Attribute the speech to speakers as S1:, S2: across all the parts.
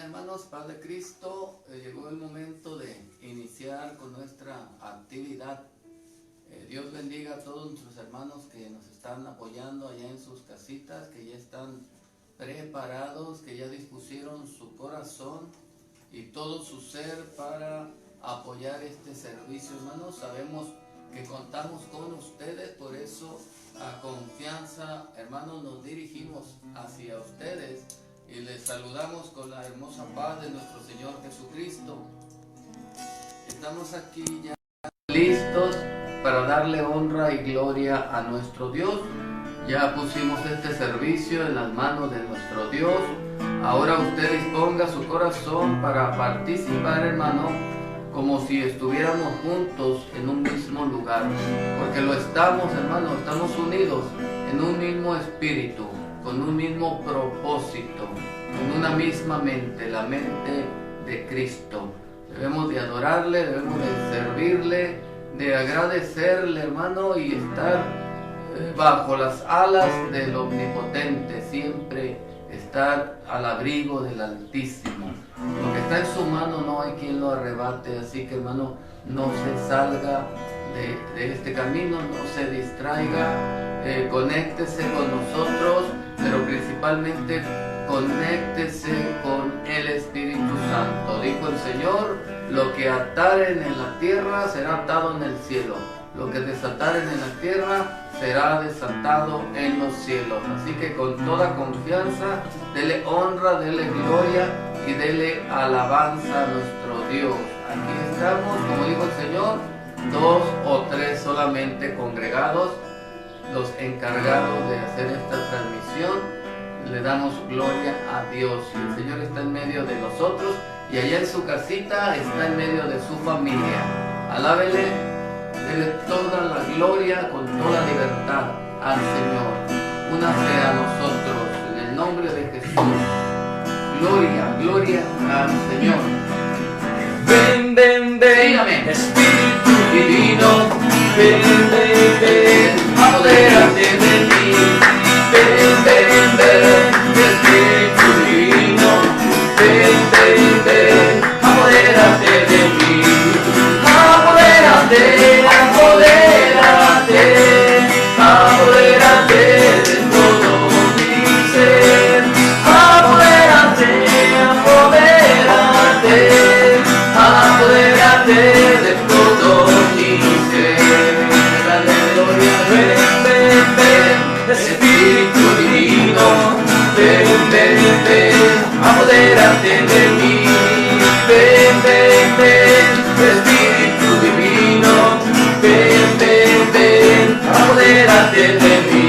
S1: hermanos, paz de Cristo. Llegó el momento de iniciar con nuestra actividad. Dios bendiga a todos nuestros hermanos que nos están apoyando allá en sus casitas, que ya están preparados, que ya dispusieron su corazón y todo su ser para apoyar este servicio, hermanos. Sabemos que contamos con ustedes, por eso a confianza, hermanos, nos dirigimos hacia ustedes y les saludamos con la hermosa paz de nuestro Señor Jesucristo. Estamos aquí ya listos para darle honra y gloria a nuestro Dios. Ya pusimos este servicio en las manos de nuestro Dios. Ahora usted disponga su corazón para participar, hermano, como si estuviéramos juntos en un mismo lugar, porque lo estamos, hermano, estamos unidos en un mismo espíritu, con un mismo propósito, con una misma mente, la mente de Cristo. Debemos de adorarle, debemos de servirle, de agradecerle, hermano, y estar bajo las alas del Omnipotente, siempre estar al abrigo del Altísimo. Lo que está en su mano no hay quien lo arrebate, así que, hermano, no se salga de este camino, no se distraiga, conéctese con nosotros, pero principalmente conéctese con el Espíritu Santo. Dijo el Señor: lo que ataren en la tierra será atado en el cielo, lo que desataren en la tierra será desatado en los cielos. Así que con toda confianza, dele honra, dele gloria y dele alabanza a nuestro Dios. Aquí estamos, como dijo el Señor, 2 o 3 solamente congregados, los encargados de hacer esta transmisión. Le damos gloria a Dios. El Señor está en medio de nosotros y allá en su casita está en medio de su familia. Alábele, dele toda la gloria con toda libertad al Señor. Únase a nosotros en el nombre de Jesús. Gloria, gloria al Señor.
S2: Ven, ven, ven,
S1: dígame.
S2: Espíritu Divino, ven, ven, ven, apodérate de mí. Ven, ven, ven, Espíritu Divino, ven, ven, ven, apodérate de mí. Apodérate, apodérate, apodérate de todo mi ser. Apodérate, apodérate, apodérate de todo mi ser. Aleluya, ven, ven, ven, Espíritu Divino, ven, ven, ven, apodérate de mí. Ven, ven, ven, Espíritu Divino, ven, ven, ven, apodérate de mí.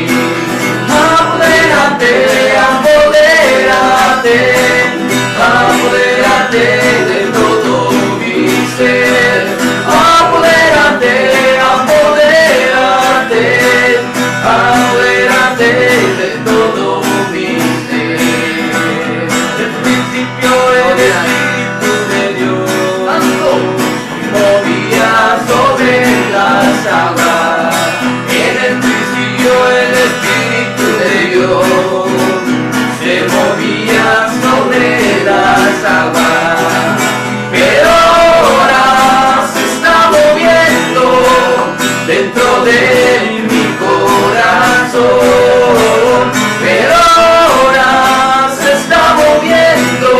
S2: Apodérate, apodérate, apodérate de todo mi ser. Apodérate, apodérate, apodérate de todo mi ser. Del principio el Espíritu de Dios movía sobre las aguas. En el principio el Espíritu de Dios se movía sobre las aguas, pero ahora se está moviendo dentro de mi corazón. Pero ahora se está moviendo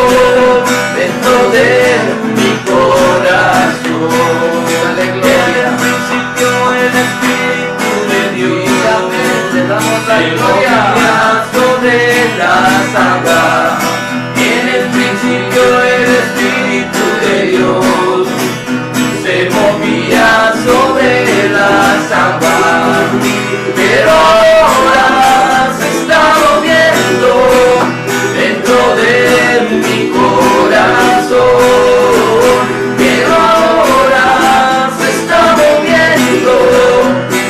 S2: dentro de mi corazón. En el principio el Espíritu de Dios le damos la gloria sobre las aguas. En el principio el Espíritu de Dios se movía sobre las aguas, pero ahora se está moviendo dentro de mi corazón. Pero ahora se está moviendo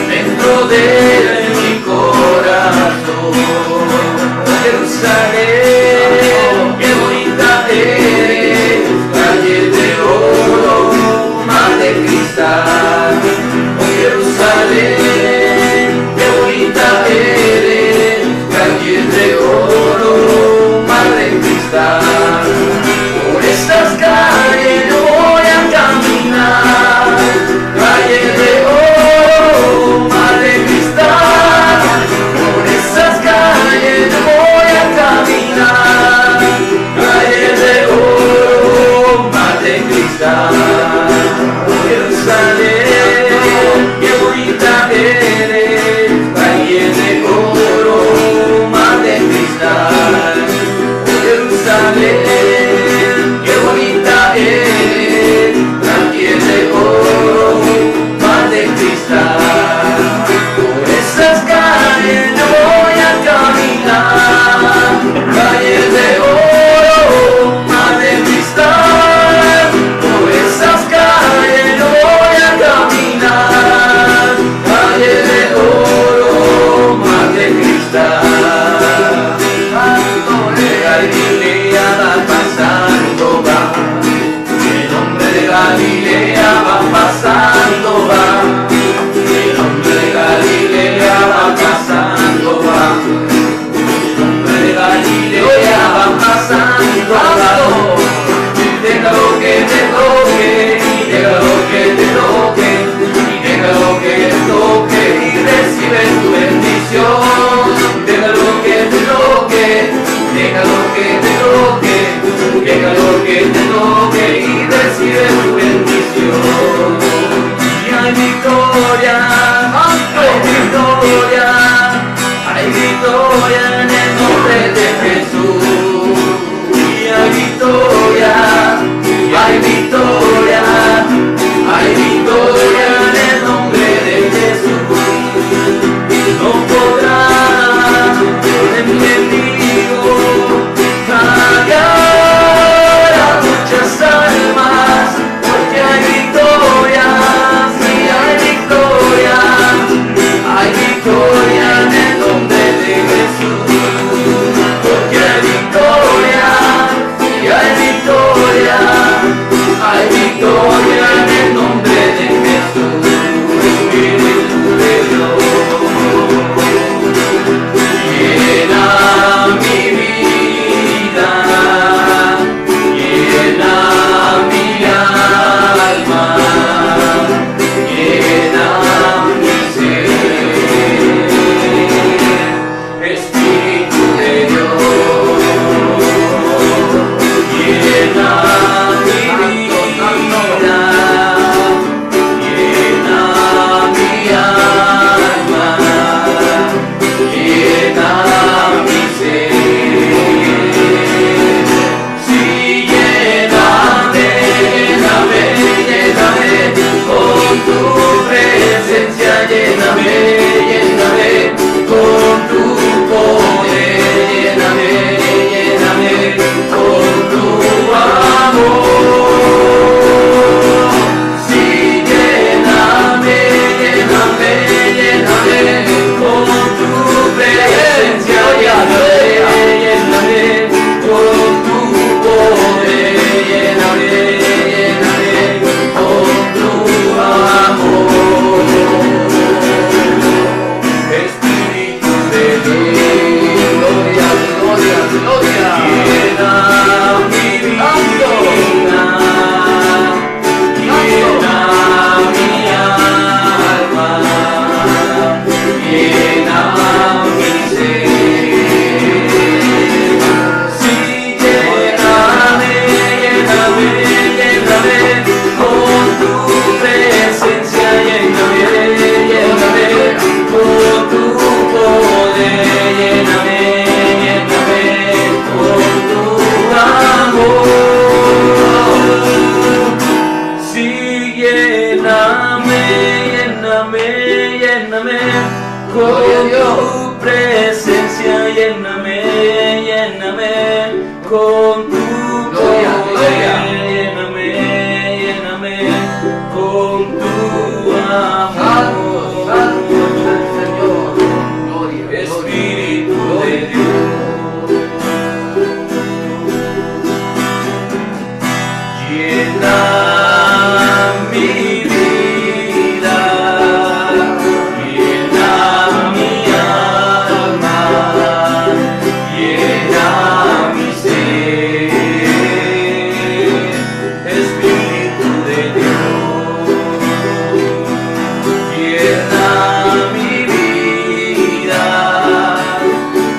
S2: dentro de mi corazón. Jerusalén, qué calor que te toque y recibe tu bendición. Y hay victoria, hay victoria en el nombre de Jesús. Y hay victoria, hay victoria, hay victoria en el nombre de Jesús. No podrá el enemigo callar a muchas almas, porque hay victoria, sí hay victoria, hay victoria en el nombre de Jesús. Porque hay victoria, sí hay victoria, hay victoria en el nombre de Jesús. Espíritu de Dios, llena mi vida, llena mi alma, llena mi ser. Espíritu de Dios, llena mi vida, llena mi alma, llena mi ser. Sí, lléname, lléname, lléname con tu presencia, lléname, lléname con tu poder, lléname, lléname con tu amor. Sí, lléname, lléname, lléname con tu presencia, lléname, lléname con tu poder, lléname, lléname con tu amor. Espíritu de Dios,
S1: Gloria, gloria, gloria.
S2: llena mi vida, llena mi alma, llena mi ser. Sí, lléname, lléname, lléname con tu presencia, lléname, lléname con tu poder, lléname, lléname con tu amor. Sí, lléname, lléname, lléname con tu presencia, lléname, lléname con tu
S1: Gloria,
S2: poder,
S1: gloria.
S2: lléname, lléname con tu
S1: Santo,
S2: amor.
S1: santo es el Señor. Gloria, gloria.
S2: Espíritu de Dios, llena mi vida, llena mi alma, llena mi ser. Espíritu de Dios, llena mi vida,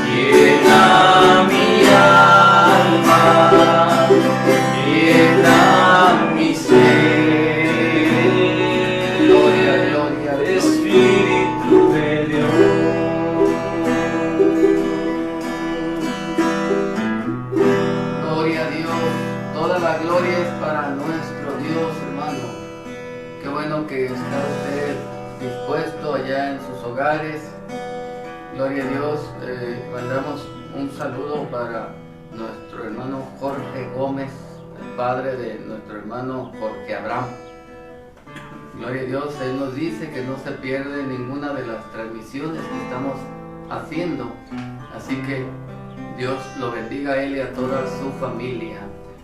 S2: llena mi alma, llena mi ser.
S1: Gloria, gloria, gloria.
S2: Espíritu de Dios.
S1: Gloria a Dios. Toda la gloria es para nuestro Dios, hermano. Qué bueno que está usted dispuesto allá en sus hogares. Gloria a Dios. Mandamos un saludo para nuestro hermano Jorge Gómez, el padre de nuestro hermano Jorge Abraham. Gloria a Dios, Él nos dice que no se pierde ninguna de las transmisiones que estamos haciendo. Así que Dios lo bendiga a él y a toda su familia.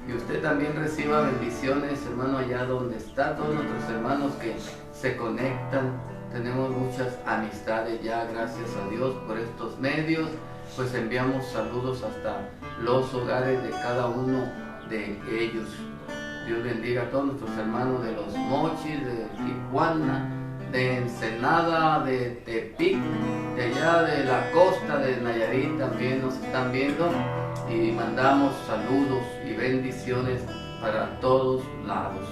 S1: Y usted también reciba bendiciones, hermano, allá donde está, todos nuestros hermanos que se conectan. Tenemos muchas amistades ya, gracias a Dios por estos medios. Pues enviamos saludos hasta los hogares de cada uno de ellos. Dios bendiga a todos nuestros hermanos de Los Mochis, de Tijuana, de Ensenada, de Tepic, de allá de la costa de Nayarit también nos están viendo, y mandamos saludos y bendiciones para todos lados.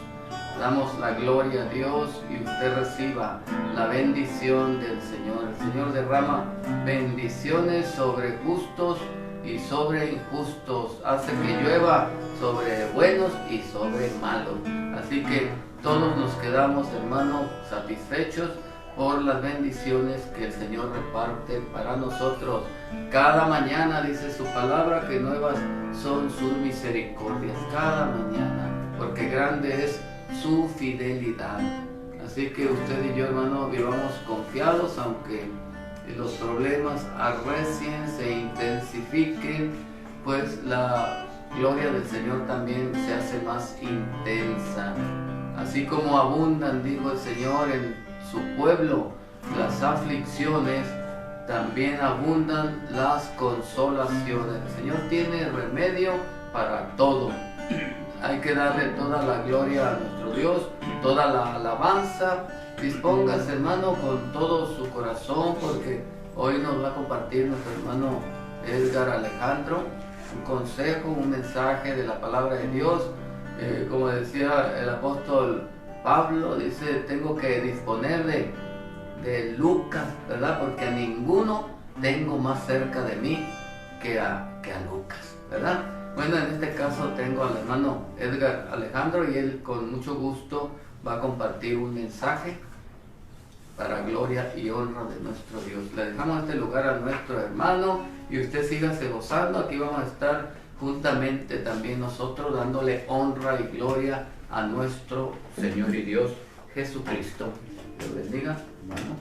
S1: Damos la gloria a Dios y usted reciba la bendición del Señor. El Señor derrama bendiciones sobre justos y sobre injustos, hace que llueva sobre buenos y sobre malos. Así que todos nos quedamos, hermanos, satisfechos por las bendiciones que el Señor reparte para nosotros. Cada mañana dice su palabra que nuevas son sus misericordias, cada mañana, porque grande es su fidelidad. Así que usted y yo, hermano, vivamos confiados, aunque los problemas arrecien, se intensifiquen, pues la gloria del Señor también se hace más intensa. Así como abundan, dijo el Señor, en su pueblo las aflicciones, también abundan las consolaciones. El Señor tiene remedio para todo. Hay que darle toda la gloria a nuestro Dios, toda la alabanza. Dispóngase, hermano, con todo su corazón, porque hoy nos va a compartir nuestro hermano Edgar Alejandro un consejo, un mensaje de la palabra de Dios. Como decía el apóstol Pablo, dice, tengo que disponer de Lucas, ¿verdad? Porque a ninguno tengo más cerca de mí que a Lucas, ¿verdad? Bueno, en este caso tengo al hermano Edgar Alejandro, y él con mucho gusto va a compartir un mensaje para gloria y honra de nuestro Dios. Le dejamos este lugar a nuestro hermano y usted sígase gozando. Aquí vamos a estar juntamente también nosotros dándole honra y gloria a nuestro Señor y Dios Jesucristo. Dios bendiga, hermano.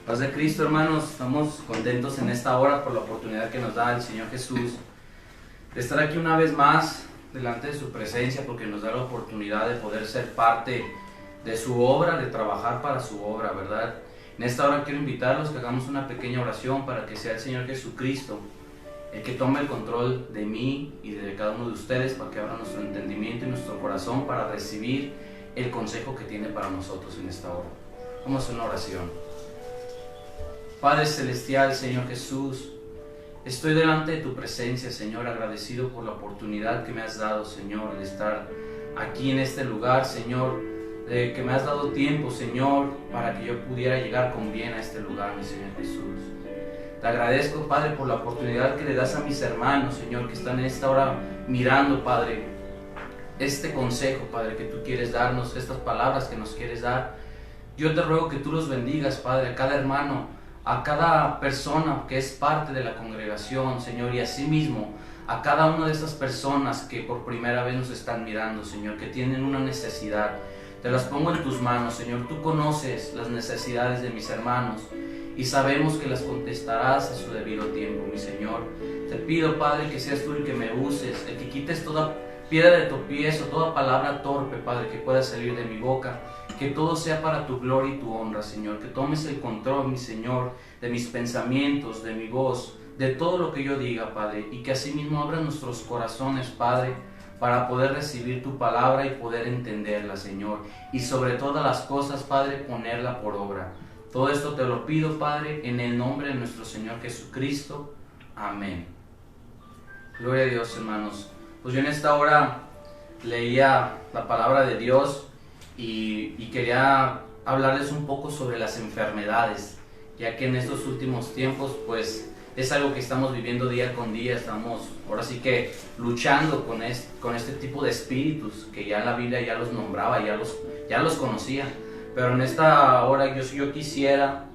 S3: Paz de Cristo, hermanos. Estamos contentos en esta hora por la oportunidad que nos da el Señor Jesús de estar aquí una vez más delante de su presencia, porque nos da la oportunidad de poder ser parte de su obra, de trabajar para su obra, ¿verdad? En esta hora quiero invitarlos que hagamos una pequeña oración para que sea el Señor Jesucristo el que tome el control de mí y de cada uno de ustedes, para que abra nuestro entendimiento y nuestro corazón para recibir el consejo que tiene para nosotros en esta hora. Vamos a hacer una oración. Padre Celestial, Señor Jesús, estoy delante de tu presencia, Señor, agradecido por la oportunidad que me has dado, Señor, de estar aquí en este lugar, Señor, de que me has dado tiempo, Señor, para que yo pudiera llegar con bien a este lugar, mi Señor Jesús. Te agradezco, Padre, por la oportunidad que le das a mis hermanos, Señor, que están en esta hora mirando, Padre, este consejo, Padre, que tú quieres darnos, estas palabras que nos quieres dar. Yo te ruego que tú los bendigas, Padre, a cada hermano, a cada persona que es parte de la congregación, Señor, y asimismo a cada una de esas personas que por primera vez nos están mirando, Señor, que tienen una necesidad. Te las pongo en tus manos, Señor. Tú conoces las necesidades de mis hermanos y sabemos que las contestarás a su debido tiempo, mi Señor. Te pido, Padre, que seas tú el que me uses, el que quites toda piedra de tropiezo, toda palabra torpe, Padre, que pueda salir de mi boca. Que todo sea para tu gloria y tu honra, Señor. Que tomes el control, mi Señor, de mis pensamientos, de mi voz, de todo lo que yo diga, Padre. Y que asimismo abra nuestros corazones, Padre, para poder recibir tu palabra y poder entenderla, Señor. Y sobre todas las cosas, Padre, ponerla por obra. Todo esto te lo pido, Padre, en el nombre de nuestro Señor Jesucristo. Amén. Gloria a Dios, hermanos. Pues yo en esta hora leía la palabra de Dios y quería hablarles un poco sobre las enfermedades, ya que en estos últimos tiempos pues es algo que estamos viviendo día con día. Estamos ahora sí que luchando con este tipo de espíritus que ya la Biblia ya los nombraba, ya los conocía, pero en esta hora yo quisiera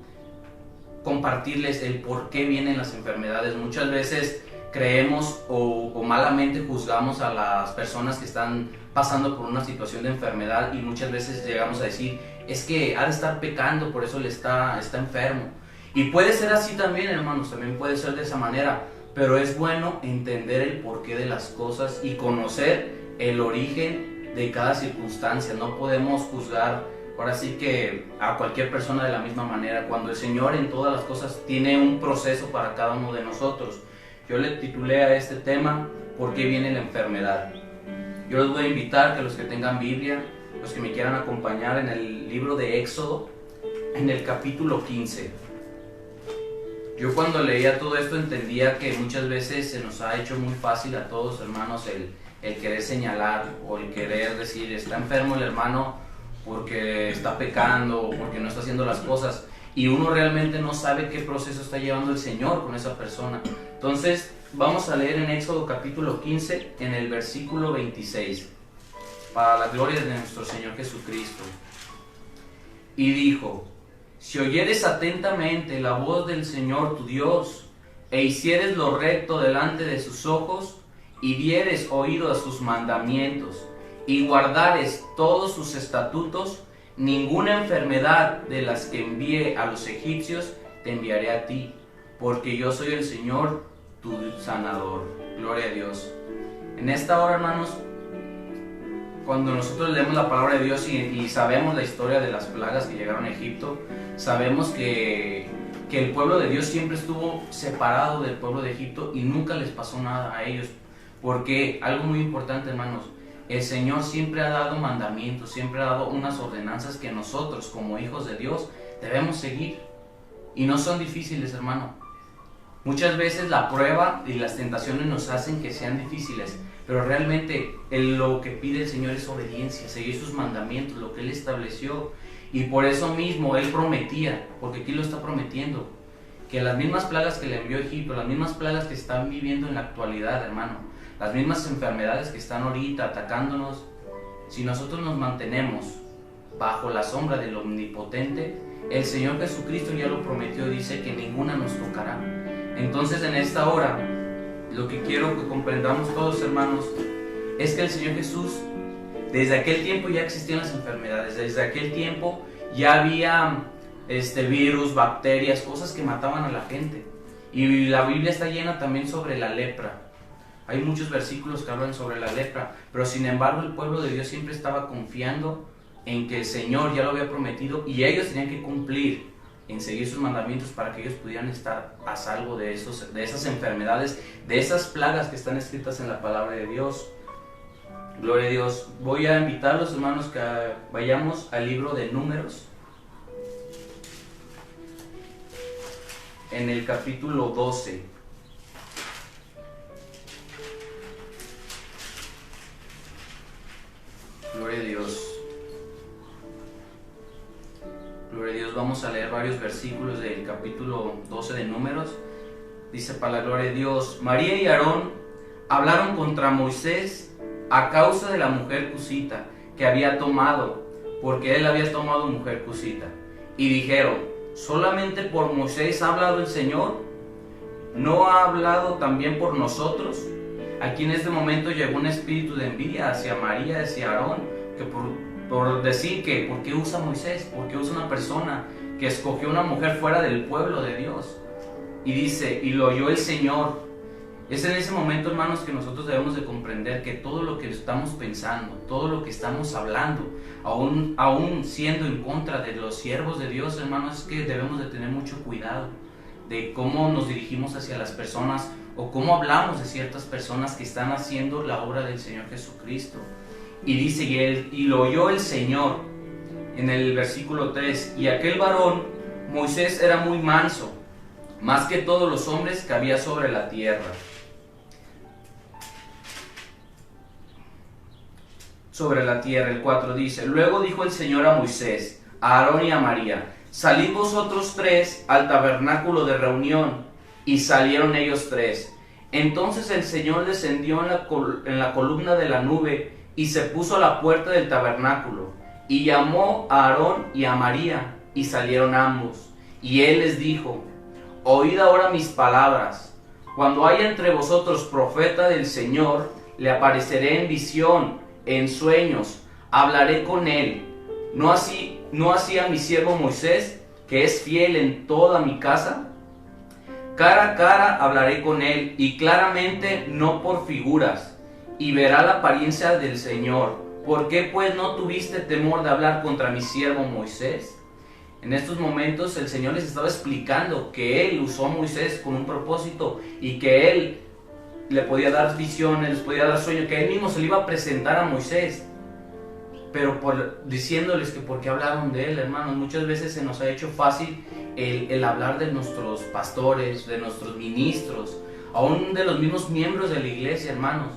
S3: compartirles el por qué vienen las enfermedades. Muchas veces creemos o malamente juzgamos a las personas que están pasando por una situación de enfermedad, y muchas veces llegamos a decir, es que ha de estar pecando, por eso está enfermo. Y puede ser así también, hermanos, también puede ser de esa manera, pero es bueno entender el porqué de las cosas y conocer el origen de cada circunstancia. No podemos juzgar ahora sí que a cualquier persona de la misma manera, cuando el Señor en todas las cosas tiene un proceso para cada uno de nosotros. Yo le titulé a este tema, ¿por qué viene la enfermedad? Yo los voy a invitar que los que tengan Biblia, los que me quieran acompañar en el libro de Éxodo, en el capítulo 15. Yo cuando leía todo esto entendía que muchas veces se nos ha hecho muy fácil a todos, hermanos, el querer señalar o el querer decir, está enfermo el hermano porque está pecando o porque no está haciendo las cosas, y uno realmente no sabe qué proceso está llevando el Señor con esa persona. Entonces vamos a leer en Éxodo capítulo 15 en el versículo 26, para la gloria de nuestro Señor Jesucristo. Y dijo: si oyeres atentamente la voz del Señor tu Dios, e hicieres lo recto delante de sus ojos, y dieres oído a sus mandamientos, y guardares todos sus estatutos, ninguna enfermedad de las que envié a los egipcios te enviaré a ti, porque yo soy el Señor tu sanador. Gloria a Dios. En esta hora, hermanos, cuando nosotros leemos la palabra de Dios y sabemos la historia de las plagas que llegaron a Egipto, sabemos que el pueblo de Dios siempre estuvo separado del pueblo de Egipto y nunca les pasó nada a ellos. Porque algo muy importante, hermanos, el Señor siempre ha dado mandamientos, siempre ha dado unas ordenanzas que nosotros como hijos de Dios debemos seguir. Y no son difíciles, hermano. Muchas veces la prueba y las tentaciones nos hacen que sean difíciles, pero realmente lo que pide el Señor es obediencia, seguir sus mandamientos, lo que Él estableció. Y por eso mismo Él prometía, porque aquí lo está prometiendo, que las mismas plagas que le envió Egipto, las mismas plagas que están viviendo en la actualidad, hermano, las mismas enfermedades que están ahorita atacándonos, si nosotros nos mantenemos bajo la sombra del Omnipotente, el Señor Jesucristo ya lo prometió, dice que ninguna nos tocará. Entonces en esta hora, lo que quiero que comprendamos todos, hermanos, es que el Señor Jesús, desde aquel tiempo ya existían las enfermedades, desde aquel tiempo ya había virus, bacterias, cosas que mataban a la gente. Y la Biblia está llena también sobre la lepra. Hay muchos versículos que hablan sobre la lepra, pero sin embargo el pueblo de Dios siempre estaba confiando en que el Señor ya lo había prometido y ellos tenían que cumplir en seguir sus mandamientos para que ellos pudieran estar a salvo de esas enfermedades, de esas plagas que están escritas en la palabra de Dios. Gloria a Dios. Voy a invitar a los hermanos que vayamos al libro de Números, en el capítulo 12. Gloria a Dios. Gloria a Dios. Vamos a leer varios versículos del capítulo 12 de Números. Dice: para la gloria de Dios, María y Aarón hablaron contra Moisés a causa de la mujer cusita que había tomado, porque él había tomado mujer cusita. Y dijeron: ¿solamente por Moisés ha hablado el Señor? ¿No ha hablado también por nosotros? Aquí en este momento llegó un espíritu de envidia hacia María, hacia Aarón, que por decir que, ¿por qué usa Moisés? ¿Por qué usa una persona que escogió una mujer fuera del pueblo de Dios? Y dice: y lo oyó el Señor. Es en ese momento, hermanos, que nosotros debemos de comprender que todo lo que estamos pensando, todo lo que estamos hablando, aún siendo en contra de los siervos de Dios, hermanos, es que debemos de tener mucho cuidado de cómo nos dirigimos hacia las personas o cómo hablamos de ciertas personas que están haciendo la obra del Señor Jesucristo. Y dice: y lo oyó el Señor, en el versículo 3, y aquel varón, Moisés, era muy manso, más que todos los hombres que había sobre la tierra. El 4 dice: luego dijo el Señor a Moisés, a Aarón y a María: salid vosotros tres al tabernáculo de reunión. Y salieron ellos tres. Entonces el Señor descendió en la columna de la nube y se puso a la puerta del tabernáculo, y llamó a Aarón y a María, y salieron ambos. Y él les dijo: oíd ahora mis palabras. Cuando haya entre vosotros profeta del Señor, le apareceré en visión, en sueños, hablaré con él. ¿No así a mi siervo Moisés, que es fiel en toda mi casa? Cara a cara hablaré con él, y claramente, no por figuras, y verá la apariencia del Señor. ¿Por qué pues no tuviste temor de hablar contra mi siervo Moisés? En estos momentos el Señor les estaba explicando que Él usó a Moisés con un propósito y que Él le podía dar visiones, les podía dar sueños, que él mismo se le iba a presentar a Moisés. Pero diciéndoles que por qué hablaron de él, hermanos. Muchas veces se nos ha hecho fácil el hablar de nuestros pastores, de nuestros ministros, aún de los mismos miembros de la iglesia, hermanos.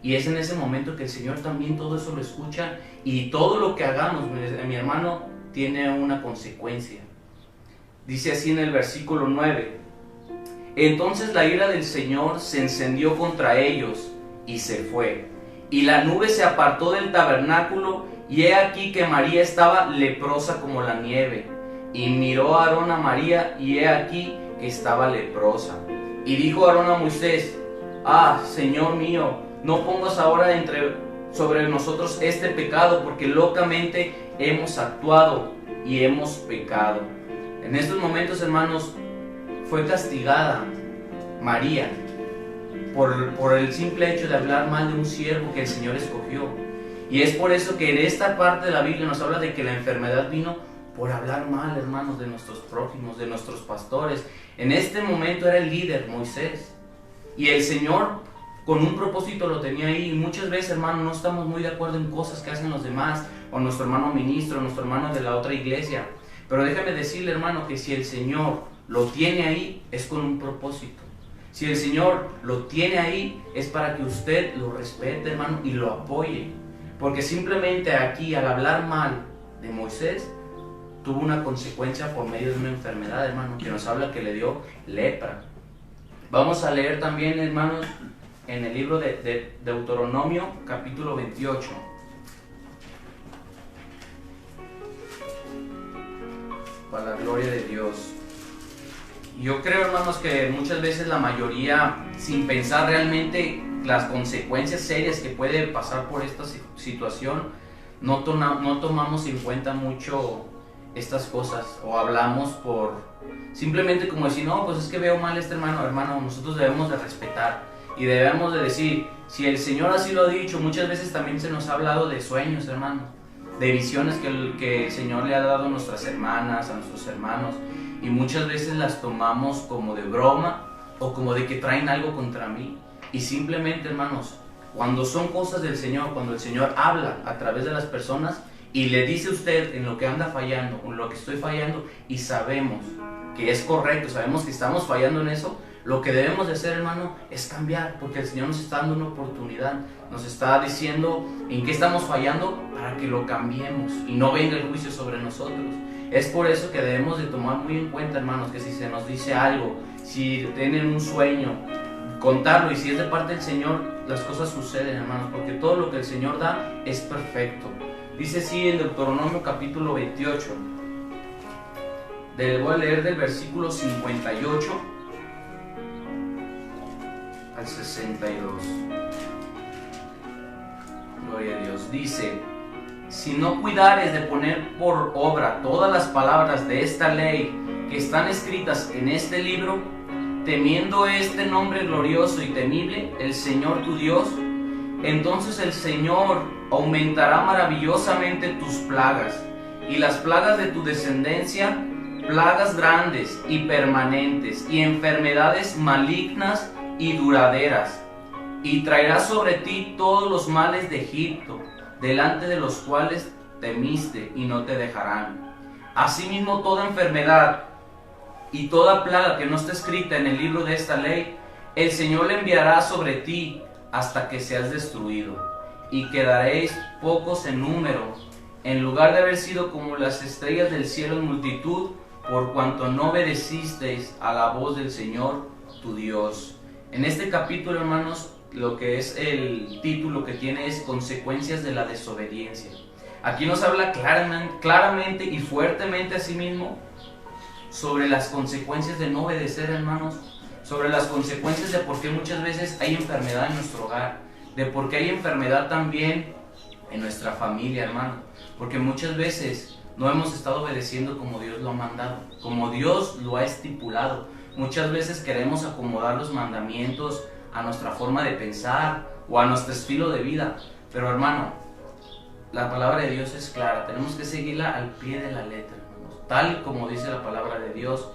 S3: Y es en ese momento que el Señor también todo eso lo escucha, y todo lo que hagamos, mi hermano, tiene una consecuencia. Dice así en el versículo 9: entonces la ira del Señor se encendió contra ellos y se fue, y la nube se apartó del tabernáculo, y he aquí que María estaba leprosa como la nieve. Y miró a Aarón a María, y he aquí que estaba leprosa. Y dijo Aarón a Moisés: Señor mío, no pongas ahora sobre nosotros este pecado, porque locamente hemos actuado y hemos pecado. En estos momentos, hermanos, fue castigada María por el simple hecho de hablar mal de un siervo que el Señor escogió. Y es por eso que en esta parte de la Biblia nos habla de que la enfermedad vino por hablar mal, hermanos, de nuestros prójimos, de nuestros pastores. En este momento era el líder, Moisés, y el Señor con un propósito lo tenía ahí. Y muchas veces, hermano, no estamos muy de acuerdo en cosas que hacen los demás, o nuestro hermano ministro, o nuestro hermano de la otra iglesia. Pero déjame decirle, hermano, que si el Señor lo tiene ahí, es con un propósito. Si el Señor lo tiene ahí, es para que usted lo respete, hermano, y lo apoye. Porque simplemente aquí, al hablar mal de Moisés, tuvo una consecuencia por medio de una enfermedad, hermano, que nos habla que le dio lepra. Vamos a leer también, hermanos, en el libro de Deuteronomio, capítulo 28. Para la gloria de Dios. Yo creo, hermanos, que muchas veces la mayoría, sin pensar realmente las consecuencias serias que puede pasar por esta situación, no tomamos en cuenta mucho estas cosas, o hablamos por simplemente como decir: no, pues es que veo mal a este hermano, nosotros debemos de respetar y debemos de decir, si el Señor así lo ha dicho. Muchas veces también se nos ha hablado de sueños, hermano, de visiones que el Señor le ha dado a nuestras hermanas, a nuestros hermanos, y muchas veces las tomamos como de broma o como de que traen algo contra mí. Y simplemente, hermanos, cuando son cosas del Señor, cuando el Señor habla a través de las personas y le dice a usted en lo que anda fallando, en lo que estoy fallando, y sabemos que es correcto, sabemos que estamos fallando en eso, lo que debemos de hacer, hermano, es cambiar, porque el Señor nos está dando una oportunidad, nos está diciendo en qué estamos fallando para que lo cambiemos y no venga el juicio sobre nosotros. Es por eso que debemos de tomar muy en cuenta, hermanos, que si se nos dice algo, si tienen un sueño, contarlo, y si es de parte del Señor, las cosas suceden, hermanos, porque todo lo que el Señor da es perfecto. Dice así en Deuteronomio capítulo 28, voy a leer del versículo 58 al 62. Gloria a Dios. Dice: si no cuidares de poner por obra todas las palabras de esta ley que están escritas en este libro, temiendo este nombre glorioso y temible, el Señor tu Dios, entonces el Señor aumentará maravillosamente tus plagas y las plagas de tu descendencia, plagas grandes y permanentes y enfermedades malignas y duraderas, y traerá sobre ti todos los males de Egipto, delante de los cuales temiste, y no te dejarán. Asimismo, toda enfermedad y toda plaga que no esté escrita en el libro de esta ley, el Señor le enviará sobre ti hasta que seas destruido, y quedaréis pocos en número, en lugar de haber sido como las estrellas del cielo en multitud, por cuanto no obedecisteis a la voz del Señor tu Dios. En este capítulo, hermanos, lo que es el título que tiene es consecuencias de la desobediencia. Aquí nos habla claramente y fuertemente a sí mismo sobre las consecuencias de no obedecer, hermanos, sobre las consecuencias de por qué muchas veces hay enfermedad en nuestro hogar, de por qué hay enfermedad también en nuestra familia, hermano, porque muchas veces no hemos estado obedeciendo como Dios lo ha mandado, como Dios lo ha estipulado. Muchas veces queremos acomodar los mandamientos a nuestra forma de pensar o a nuestro estilo de vida, pero hermano, la palabra de Dios es clara, tenemos que seguirla al pie de la letra, hermanos, tal como dice la palabra de Dios,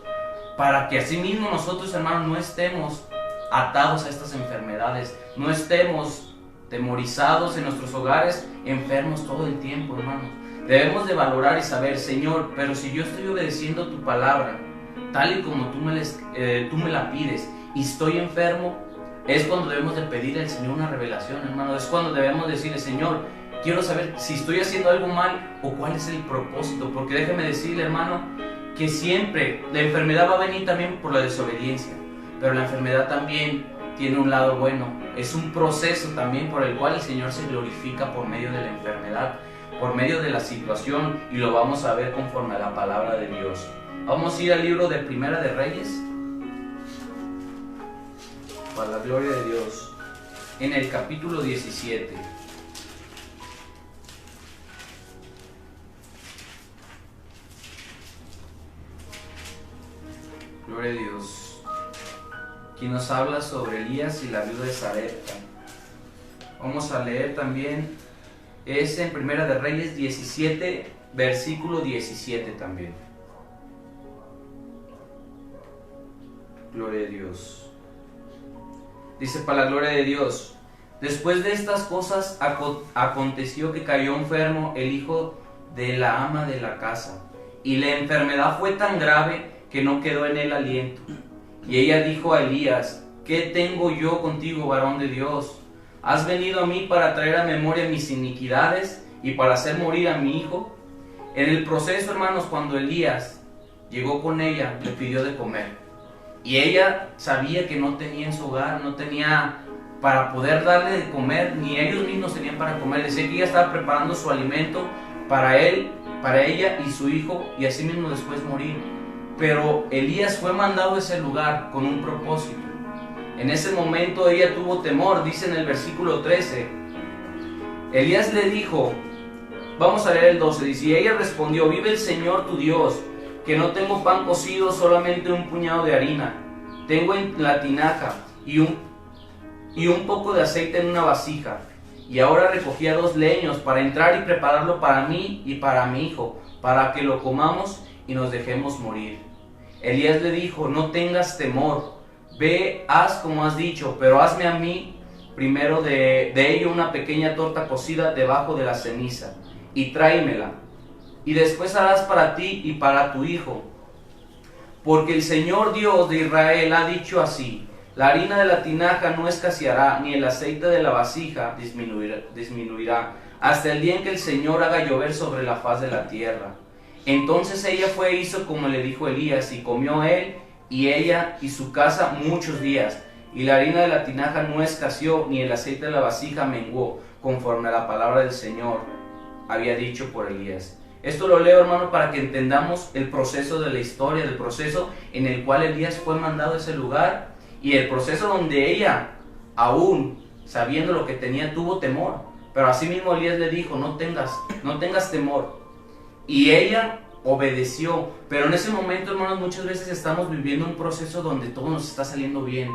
S3: para que así mismo nosotros, hermanos, no estemos atados a estas enfermedades. No estemos temorizados en nuestros hogares, enfermos todo el tiempo, hermanos. Debemos de valorar y saber, Señor, pero si yo estoy obedeciendo tu palabra, tal y como tú me la pides, y estoy enfermo, es cuando debemos de pedirle al Señor una revelación, hermano. Es cuando debemos decirle, Señor, quiero saber si estoy haciendo algo mal o cuál es el propósito. Porque déjeme decirle, hermano, que siempre la enfermedad va a venir también por la desobediencia, pero la enfermedad también tiene un lado bueno. Es un proceso también por el cual el Señor se glorifica por medio de la enfermedad, por medio de la situación, y lo vamos a ver conforme a la palabra de Dios. Vamos a ir al libro de Primera de Reyes, para la gloria de Dios, en el capítulo 17. Gloria a Dios. Aquí nos habla sobre Elías y la viuda de Sarepta. Vamos a leer también, es en Primera de Reyes 17, versículo 17 también. Gloria a Dios. Dice, para la gloria de Dios: después de estas cosas aconteció que cayó enfermo el hijo de la ama de la casa, y la enfermedad fue tan grave que no quedó en él aliento. Y ella dijo a Elías: ¿qué tengo yo contigo, varón de Dios? ¿Has venido a mí para traer a memoria mis iniquidades y para hacer morir a mi hijo? En el proceso, hermanos, cuando Elías llegó con ella, le pidió de comer. Y ella sabía que no tenía en su hogar, no tenía para poder darle de comer, ni ellos mismos tenían para comer. Decía que ella estaba preparando su alimento para él, para ella y su hijo, y así mismo después morir. Pero Elías fue mandado a ese lugar con un propósito. En ese momento ella tuvo temor, dice en el versículo 13. Elías le dijo, vamos a leer el 12, dice, y ella respondió: vive el Señor tu Dios, que no tengo pan cocido, solamente un puñado de harina. Tengo en la tinaja y un poco de aceite en una vasija. Y ahora recogía 2 leños para entrar y prepararlo para mí y para mi hijo, para que lo comamos y nos dejemos morir. Elías le dijo: no tengas temor, ve, haz como has dicho, pero hazme a mí primero de ello una pequeña torta cocida debajo de la ceniza, y tráemela. Y después harás para ti y para tu hijo. Porque el Señor Dios de Israel ha dicho así: la harina de la tinaja no escaseará, ni el aceite de la vasija disminuirá, hasta el día en que el Señor haga llover sobre la faz de la tierra. Entonces ella fue e hizo como le dijo Elías, y comió él y ella y su casa muchos días. Y la harina de la tinaja no escaseó, ni el aceite de la vasija menguó, conforme a la palabra del Señor había dicho por Elías. Esto lo leo, hermano, para que entendamos el proceso de la historia, el proceso en el cual Elías fue mandado a ese lugar, y el proceso donde ella, aún sabiendo lo que tenía, tuvo temor. Pero así mismo Elías le dijo: no tengas temor. Y ella obedeció. Pero en ese momento, hermanos, muchas veces estamos viviendo un proceso donde todo nos está saliendo bien,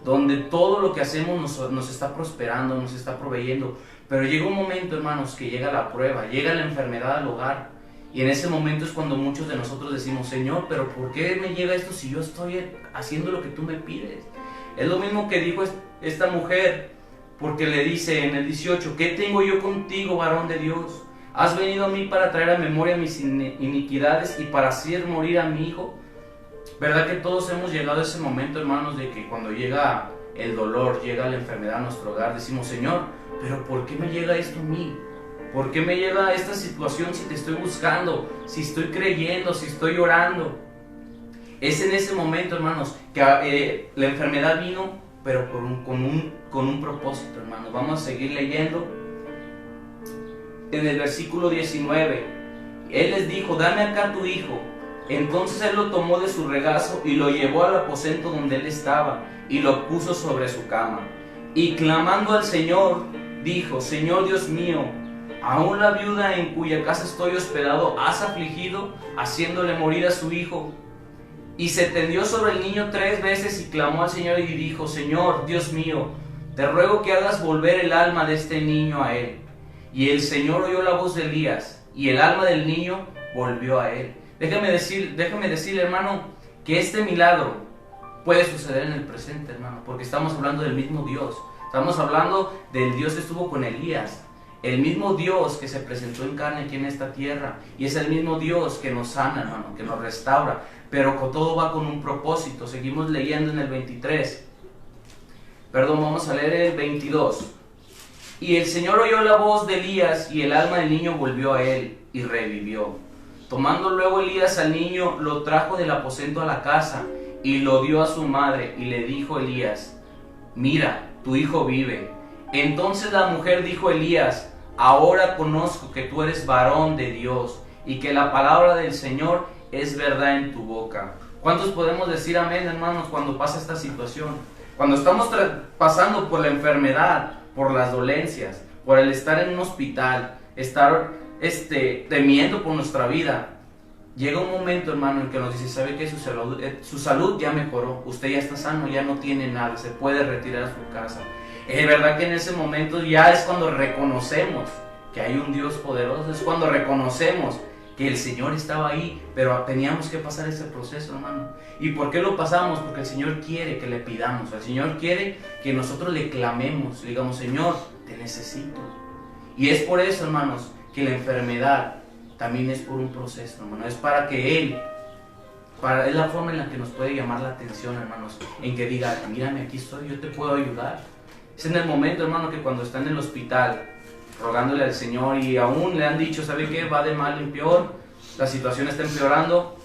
S3: donde todo lo que hacemos nos está prosperando, nos está proveyendo. Pero llega un momento, hermanos, que llega la prueba, llega la enfermedad al hogar. Y en ese momento es cuando muchos de nosotros decimos: Señor, pero ¿por qué me llega esto si yo estoy haciendo lo que tú me pides? Es lo mismo que dijo esta mujer, porque le dice en el 18: ¿qué tengo yo contigo, varón de Dios? ¿Has venido a mí para traer a memoria mis iniquidades y para hacer morir a mi hijo? ¿Verdad que todos hemos llegado a ese momento, hermanos, de que cuando llega el dolor, llega la enfermedad a nuestro hogar, decimos: Señor, pero ¿por qué me llega esto a mí? ¿Por qué me llega esta situación si te estoy buscando, si estoy creyendo, si estoy orando? Es en ese momento, hermanos, que la enfermedad vino, pero con un propósito, hermanos. Vamos a seguir leyendo. En el versículo 19, él les dijo: dame acá tu hijo. Entonces él lo tomó de su regazo y lo llevó al aposento donde él estaba y lo puso sobre su cama. Y clamando al Señor, dijo: Señor Dios mío, aún la viuda en cuya casa estoy hospedado has afligido, haciéndole morir a su hijo. Y se tendió sobre el niño 3 veces y clamó al Señor y dijo: Señor Dios mío, te ruego que hagas volver el alma de este niño a él. Y el Señor oyó la voz de Elías, y el alma del niño volvió a él. Déjame decirle, hermano, que este milagro puede suceder en el presente, hermano, porque estamos hablando del mismo Dios. Estamos hablando del Dios que estuvo con Elías, el mismo Dios que se presentó en carne aquí en esta tierra, y es el mismo Dios que nos sana, hermano, que nos restaura, pero todo va con un propósito. Seguimos leyendo en el 23, vamos a leer el 22. Y el Señor oyó la voz de Elías, y el alma del niño volvió a él, y revivió. Tomando luego Elías al niño, lo trajo del aposento a la casa, y lo dio a su madre, y le dijo Elías: mira, tu hijo vive. Entonces la mujer dijo a Elías: ahora conozco que tú eres varón de Dios, y que la palabra del Señor es verdad en tu boca. ¿Cuántos podemos decir amén, hermanos, cuando pasa esta situación? Cuando estamos pasando por la enfermedad, por las dolencias, por el estar en un hospital, estar temiendo por nuestra vida, llega un momento, hermano, en que nos dice: ¿sabe qué? Su salud ya mejoró, usted ya está sano, ya no tiene nada, se puede retirar a su casa. Es verdad que en ese momento ya es cuando reconocemos que hay un Dios poderoso, es cuando reconocemos que el Señor estaba ahí, pero teníamos que pasar ese proceso, hermano. ¿Y por qué lo pasamos? Porque el Señor quiere que le pidamos, el Señor quiere que nosotros le clamemos, le digamos: Señor, te necesito. Y es por eso, hermanos, que la enfermedad también es por un proceso, hermano. Es para que Él, es la forma en la que nos puede llamar la atención, hermanos, en que diga: mírame, aquí estoy, yo te puedo ayudar. Es en el momento, hermano, que cuando está en el hospital rogándole al Señor y aún le han dicho: ¿sabe qué? Va de mal en peor, la situación está empeorando,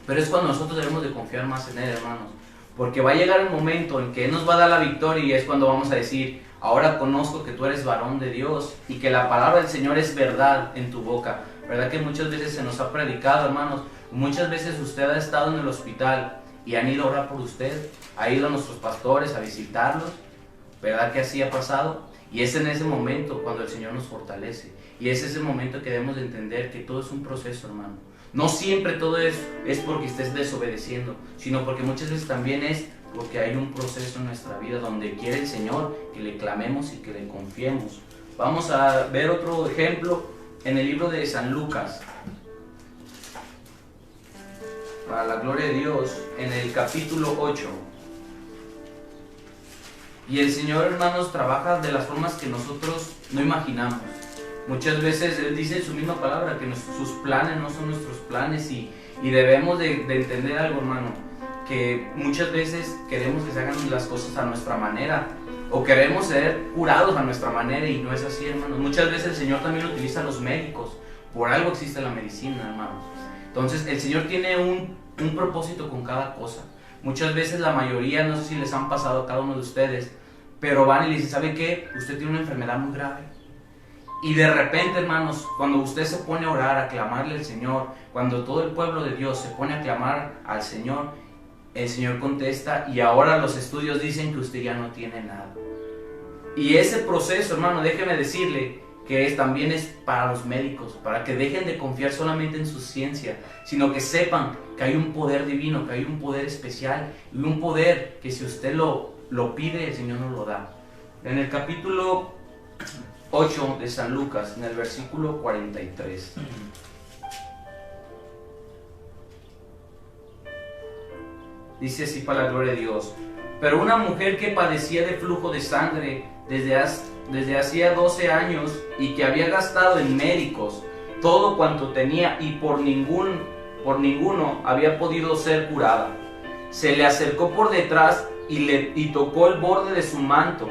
S3: pero es cuando nosotros debemos de confiar más en Él, hermanos, porque va a llegar el momento en que Él nos va a dar la victoria, y es cuando vamos a decir: ahora conozco que tú eres varón de Dios y que la palabra del Señor es verdad en tu boca. ¿Verdad que muchas veces se nos ha predicado, hermanos? Muchas veces usted ha estado en el hospital y han ido a orar por usted, ha ido a nuestros pastores a visitarlos, ¿verdad que así ha pasado? Y es en ese momento cuando el Señor nos fortalece, y es ese momento que debemos de entender que todo es un proceso, hermano. No siempre todo es porque estés desobedeciendo, sino porque muchas veces también es porque hay un proceso en nuestra vida donde quiere el Señor que le clamemos y que le confiemos. Vamos a ver otro ejemplo en el libro de San Lucas, para la gloria de Dios, en el capítulo 8. Y el Señor, hermanos, trabaja de las formas que nosotros no imaginamos. Muchas veces Él dice en su misma palabra que sus planes no son nuestros planes, y debemos de entender algo, hermano, que muchas veces queremos que se hagan las cosas a nuestra manera, o queremos ser curados a nuestra manera, y no es así, hermanos. Muchas veces el Señor también utiliza a los médicos, por algo existe la medicina, hermanos. Entonces el Señor tiene un propósito con cada cosa. Muchas veces, la mayoría, no sé si les han pasado a cada uno de ustedes, pero van y le dicen: ¿sabe qué? Usted tiene una enfermedad muy grave. Y de repente, hermanos, cuando usted se pone a orar, a clamarle al Señor, cuando todo el pueblo de Dios se pone a clamar al Señor, el Señor contesta, y ahora los estudios dicen que usted ya no tiene nada. Y ese proceso, hermano, déjeme decirle que también es para los médicos, para que dejen de confiar solamente en su ciencia, sino que sepan que hay un poder divino, que hay un poder especial, y un poder que si usted lo pide, el Señor nos lo da. En el capítulo 8 de San Lucas, en el versículo 43. Dice así para la gloria de Dios: pero una mujer que padecía de flujo de sangre desde hacía 12 años, y que había gastado en médicos todo cuanto tenía, y por ninguno había podido ser curada, se le acercó por detrás y tocó el borde de su manto,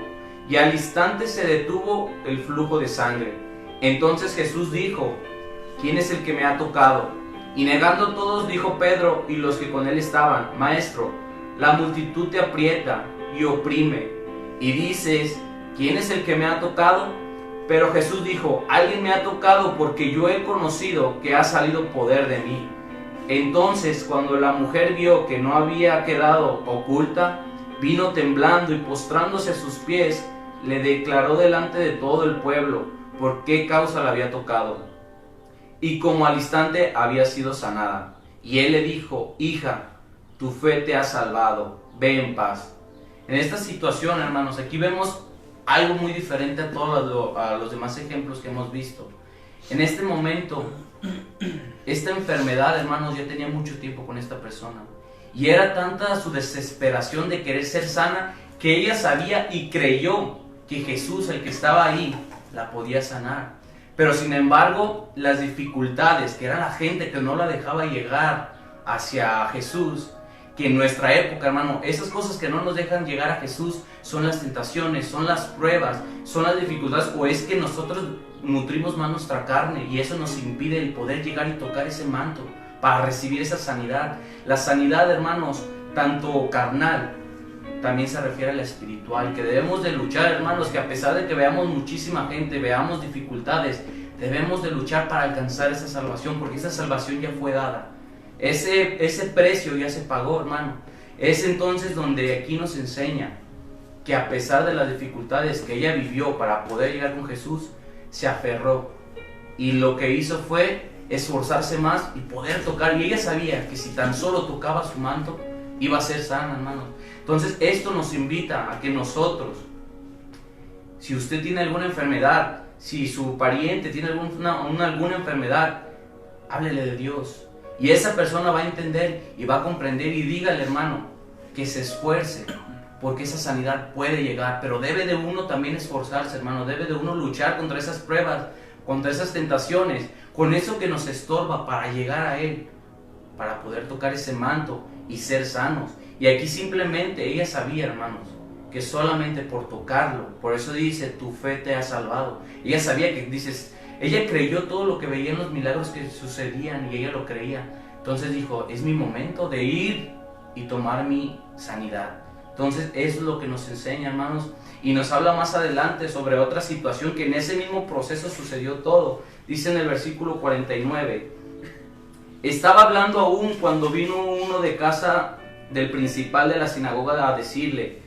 S3: y al instante se detuvo el flujo de sangre. Entonces Jesús dijo: ¿quién es el que me ha tocado? Y negando todos, dijo Pedro y los que con él estaban: Maestro, la multitud te aprieta y oprime, y dices: ¿quién es el que me ha tocado? Pero Jesús dijo: alguien me ha tocado, porque yo he conocido que ha salido poder de mí. Entonces, cuando la mujer vio que no había quedado oculta, vino temblando y postrándose a sus pies, le declaró delante de todo el pueblo por qué causa la había tocado, y como al instante había sido sanada. Y él le dijo: hija, tu fe te ha salvado, ve en paz. En esta situación, hermanos, aquí vemos algo muy diferente a todos los demás ejemplos que hemos visto. En este momento, esta enfermedad, hermanos, ya tenía mucho tiempo con esta persona, Y era tanta su desesperación de querer ser sana que ella sabía y creyó que Jesús, el que estaba ahí, la podía sanar. Pero sin embargo, las dificultades, que era la gente que no la dejaba llegar hacia Jesús, que en nuestra época, hermano, esas cosas que no nos dejan llegar a Jesús son las tentaciones, son las pruebas, son las dificultades, o es que nosotros nutrimos más nuestra carne y eso nos impide el poder llegar y tocar ese manto para recibir esa sanidad. La sanidad, hermanos, tanto carnal, también se refiere a la espiritual, que debemos de luchar, hermanos, que a pesar de que veamos muchísima gente, veamos dificultades, debemos de luchar para alcanzar esa salvación, porque esa salvación ya fue dada. Ese precio ya se pagó, hermano. Es entonces donde aquí nos enseña que a pesar de las dificultades que ella vivió para poder llegar con Jesús, se aferró. Y lo que hizo fue esforzarse más y poder tocar. Y ella sabía que si tan solo tocaba su manto, iba a ser sana, hermano. Entonces esto nos invita a que nosotros, si usted tiene alguna enfermedad, si su pariente tiene alguna enfermedad, háblele de Dios. Y esa persona va a entender y va a comprender, y dígale, hermano, que se esfuerce, porque esa sanidad puede llegar. Pero debe de uno también esforzarse, hermano. Debe de uno luchar contra esas pruebas, contra esas tentaciones, con eso que nos estorba para llegar a Él, para poder tocar ese manto y ser sanos. Y aquí simplemente ella sabía, hermanos, que solamente por tocarlo, por eso dice, tu fe te ha salvado. Ella sabía que, dices, ella creyó todo lo que veía en los milagros que sucedían y ella lo creía. Entonces dijo, es mi momento de ir y tomar mi sanidad. Entonces eso es lo que nos enseña, hermanos, y nos habla más adelante sobre otra situación que en ese mismo proceso sucedió todo. Dice en el versículo 49, estaba hablando aún cuando vino uno de casa del principal de la sinagoga a decirle,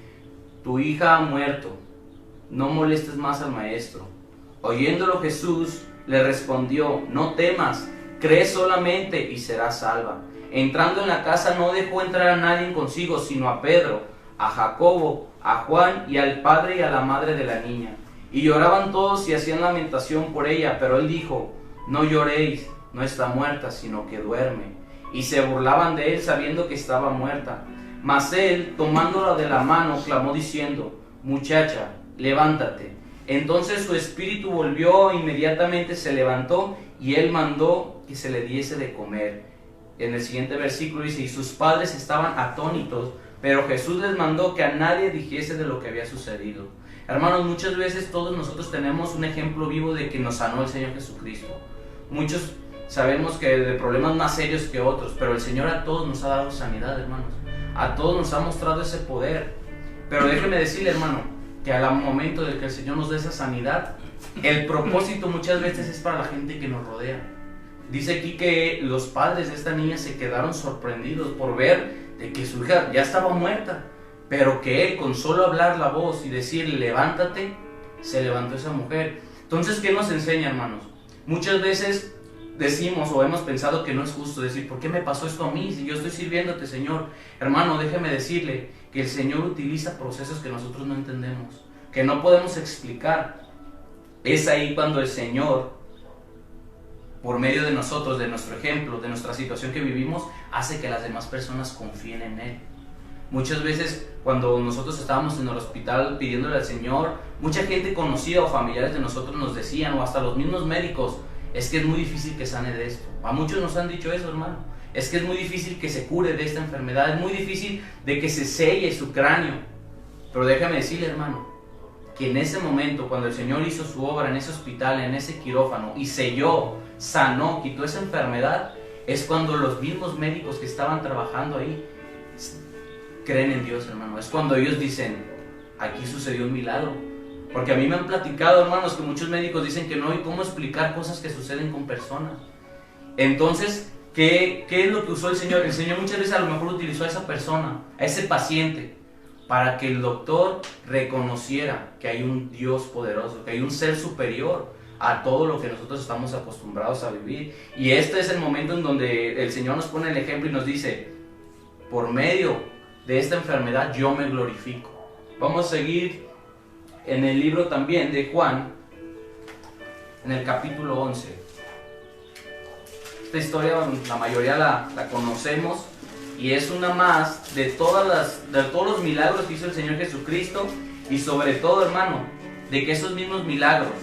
S3: tu hija ha muerto, no molestes más al maestro. Oyéndolo Jesús le respondió, no temas, cree solamente y serás salva. Entrando en la casa no dejó entrar a nadie consigo, sino a Pedro, a Jacobo, a Juan y al padre y a la madre de la niña. Y lloraban todos y hacían lamentación por ella, pero él dijo, no lloréis, no está muerta, sino que duerme. Y se burlaban de él sabiendo que estaba muerta. Mas él, tomándola de la mano, clamó diciendo, muchacha, levántate. Entonces su espíritu volvió, inmediatamente se levantó y él mandó que se le diese de comer. En el siguiente versículo dice, y sus padres estaban atónitos, pero Jesús les mandó que a nadie dijese de lo que había sucedido. Hermanos, muchas veces todos nosotros tenemos un ejemplo vivo de que nos sanó el Señor Jesucristo. Muchos sabemos que de problemas más serios que otros, pero el Señor a todos nos ha dado sanidad, hermanos. A todos nos ha mostrado ese poder. Pero déjeme decirle, hermano, que al momento de que el Señor nos dé esa sanidad, el propósito muchas veces es para la gente que nos rodea. Dice aquí que los padres de esta niña se quedaron sorprendidos por ver de que su hija ya estaba muerta, pero que él, con solo hablar la voz y decirle levántate, se levantó esa mujer. Entonces, ¿qué nos enseña, hermanos? Muchas veces decimos o hemos pensado que no es justo decir, ¿por qué me pasó esto a mí si yo estoy sirviéndote, Señor? Hermano, déjeme decirle que el Señor utiliza procesos que nosotros no entendemos, que no podemos explicar. Es ahí cuando el Señor, por medio de nosotros, de nuestro ejemplo, de nuestra situación que vivimos, hace que las demás personas confíen en Él. Muchas veces cuando nosotros estábamos en el hospital pidiéndole al Señor, mucha gente conocida o familiares de nosotros nos decían, o hasta los mismos médicos, es que es muy difícil que sane de esto. A muchos nos han dicho eso, hermano. Es que es muy difícil que se cure de esta enfermedad, es muy difícil de que se selle su cráneo. Pero déjame decirle, hermano, que en ese momento, cuando el Señor hizo su obra en ese hospital, en ese quirófano, y selló, sanó, quitó esa enfermedad, es cuando los mismos médicos que estaban trabajando ahí creen en Dios, hermano. Es cuando ellos dicen, aquí sucedió un milagro. Porque a mí me han platicado, hermanos, que muchos médicos dicen que no hay cómo explicar cosas que suceden con personas. Entonces, ¿qué es lo que usó el Señor? El Señor muchas veces a lo mejor utilizó a esa persona, a ese paciente, para que el doctor reconociera que hay un Dios poderoso, que hay un ser superior a todo lo que nosotros estamos acostumbrados a vivir. Y este es el momento en donde el Señor nos pone el ejemplo y nos dice, por medio de esta enfermedad yo me glorifico. Vamos a seguir en el libro también de Juan, en el capítulo 11. Esta historia la mayoría la conocemos, y es una más de todos los milagros que hizo el Señor Jesucristo, y sobre todo, hermano, de que esos mismos milagros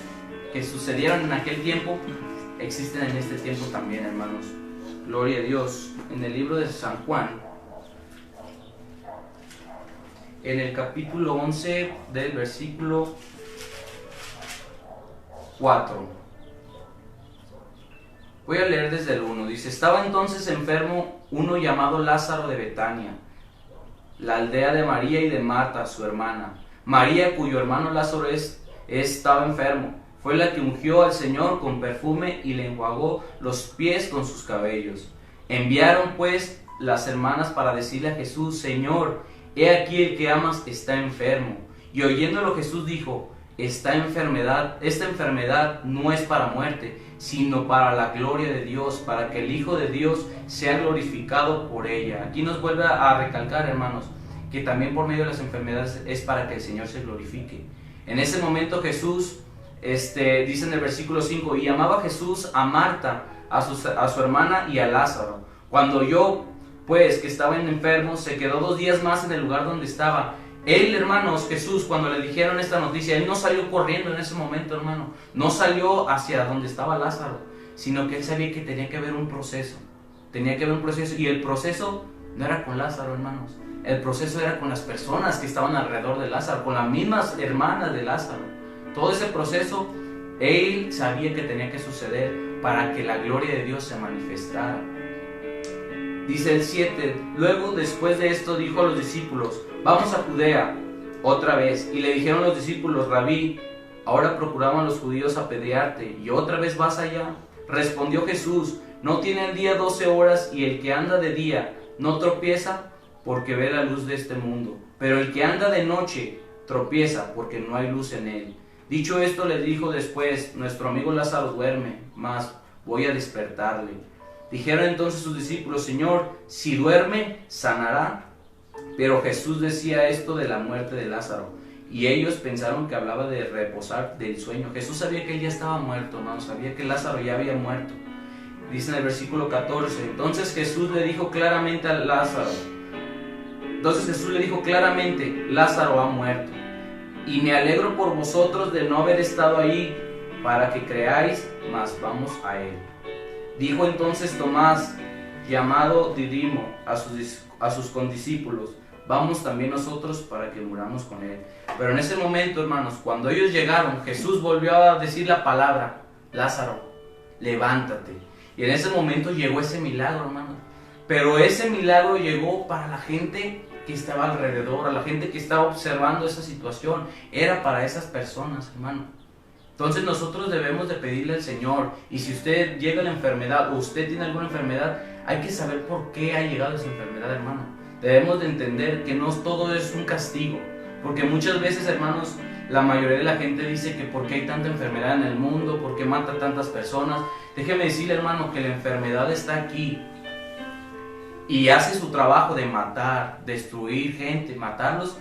S3: que sucedieron en aquel tiempo existen en este tiempo también, hermanos. Gloria a Dios. En el libro de San Juan, en el capítulo 11 del versículo 4. Voy a leer desde el 1. Dice: estaba entonces enfermo uno llamado Lázaro de Betania, la aldea de María y de Marta, su hermana. María, cuyo hermano Lázaro estaba enfermo, fue la que ungió al Señor con perfume y le enjuagó los pies con sus cabellos. Enviaron pues las hermanas para decirle a Jesús: Señor, he aquí el que amas está enfermo. Y oyéndolo Jesús dijo: esta enfermedad no es para muerte, sino para la gloria de Dios, para que el Hijo de Dios sea glorificado por ella. Aquí nos vuelve a recalcar, hermanos, que también por medio de las enfermedades es para que el Señor se glorifique. En ese momento Jesús, dice en el versículo 5, y amaba Jesús a Marta, a su hermana y a Lázaro. Cuando oyó, pues, que estaban enfermos, se quedó 2 días más en el lugar donde estaba. Él, hermanos, Jesús, cuando le dijeron esta noticia, él no salió corriendo en ese momento, hermano. No salió hacia donde estaba Lázaro, sino que él sabía que tenía que haber un proceso. Tenía que haber un proceso, y el proceso no era con Lázaro, hermanos. El proceso era con las personas que estaban alrededor de Lázaro, con las mismas hermanas de Lázaro. Todo ese proceso, él sabía que tenía que suceder para que la gloria de Dios se manifestara. Dice el 7, luego después de esto dijo a los discípulos: vamos a Judea otra vez. Y le dijeron los discípulos: Rabí, ahora procuraban los judíos apedrearte, ¿y otra vez vas allá? Respondió Jesús: ¿no tiene el día 12 horas? Y el que anda de día no tropieza porque ve la luz de este mundo, pero el que anda de noche tropieza porque no hay luz en él. Dicho esto, les dijo después: nuestro amigo Lázaro duerme, mas voy a despertarle. Dijeron entonces sus discípulos: Señor, si duerme, sanará. Pero Jesús decía esto de la muerte de Lázaro, y ellos pensaron que hablaba de reposar del sueño. Jesús sabía que él ya estaba muerto, hermano, sabía que Lázaro ya había muerto. Dice en el versículo 14, entonces Jesús le dijo claramente, Lázaro ha muerto, y me alegro por vosotros de no haber estado ahí, para que creáis, mas vamos a él. Dijo entonces Tomás, llamado Didimo, a sus condiscípulos: vamos también nosotros para que muramos con él. Pero en ese momento, hermanos, cuando ellos llegaron, Jesús volvió a decir la palabra: Lázaro, levántate. Y en ese momento llegó ese milagro, hermanos. Pero ese milagro llegó para la gente que estaba alrededor, a la gente que estaba observando esa situación. Era para esas personas, hermano. Entonces nosotros debemos de pedirle al Señor, y si usted llega a la enfermedad o usted tiene alguna enfermedad, hay que saber por qué ha llegado esa enfermedad, hermano. Debemos de entender que no todo es un castigo, porque muchas veces, hermanos, la mayoría de la gente dice que por qué hay tanta enfermedad en el mundo, por qué mata a tantas personas. Déjeme decirle, hermano, que la enfermedad está aquí y hace su trabajo de matar, destruir gente, matarlos.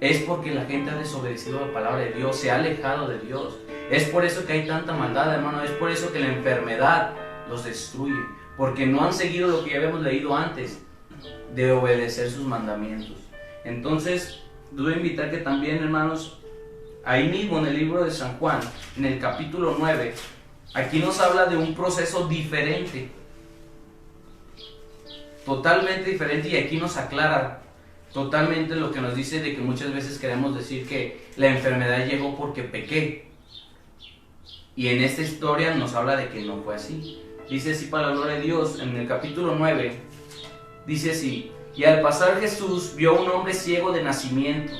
S3: Es porque la gente ha desobedecido la palabra de Dios, se ha alejado de Dios. Es por eso que hay tanta maldad, hermano. Es por eso que la enfermedad los destruye, porque no han seguido lo que ya habíamos leído antes, de obedecer sus mandamientos. Entonces, debo invitar que también, hermanos, ahí mismo en el libro de San Juan, en el capítulo 9, aquí nos habla de un proceso diferente, totalmente diferente, y aquí nos aclara totalmente lo que nos dice de que muchas veces queremos decir que la enfermedad llegó porque pequé. Y en esta historia nos habla de que no fue así. Dice así para la gloria de Dios, en el capítulo 9, dice así: y al pasar Jesús vio a un hombre ciego de nacimiento,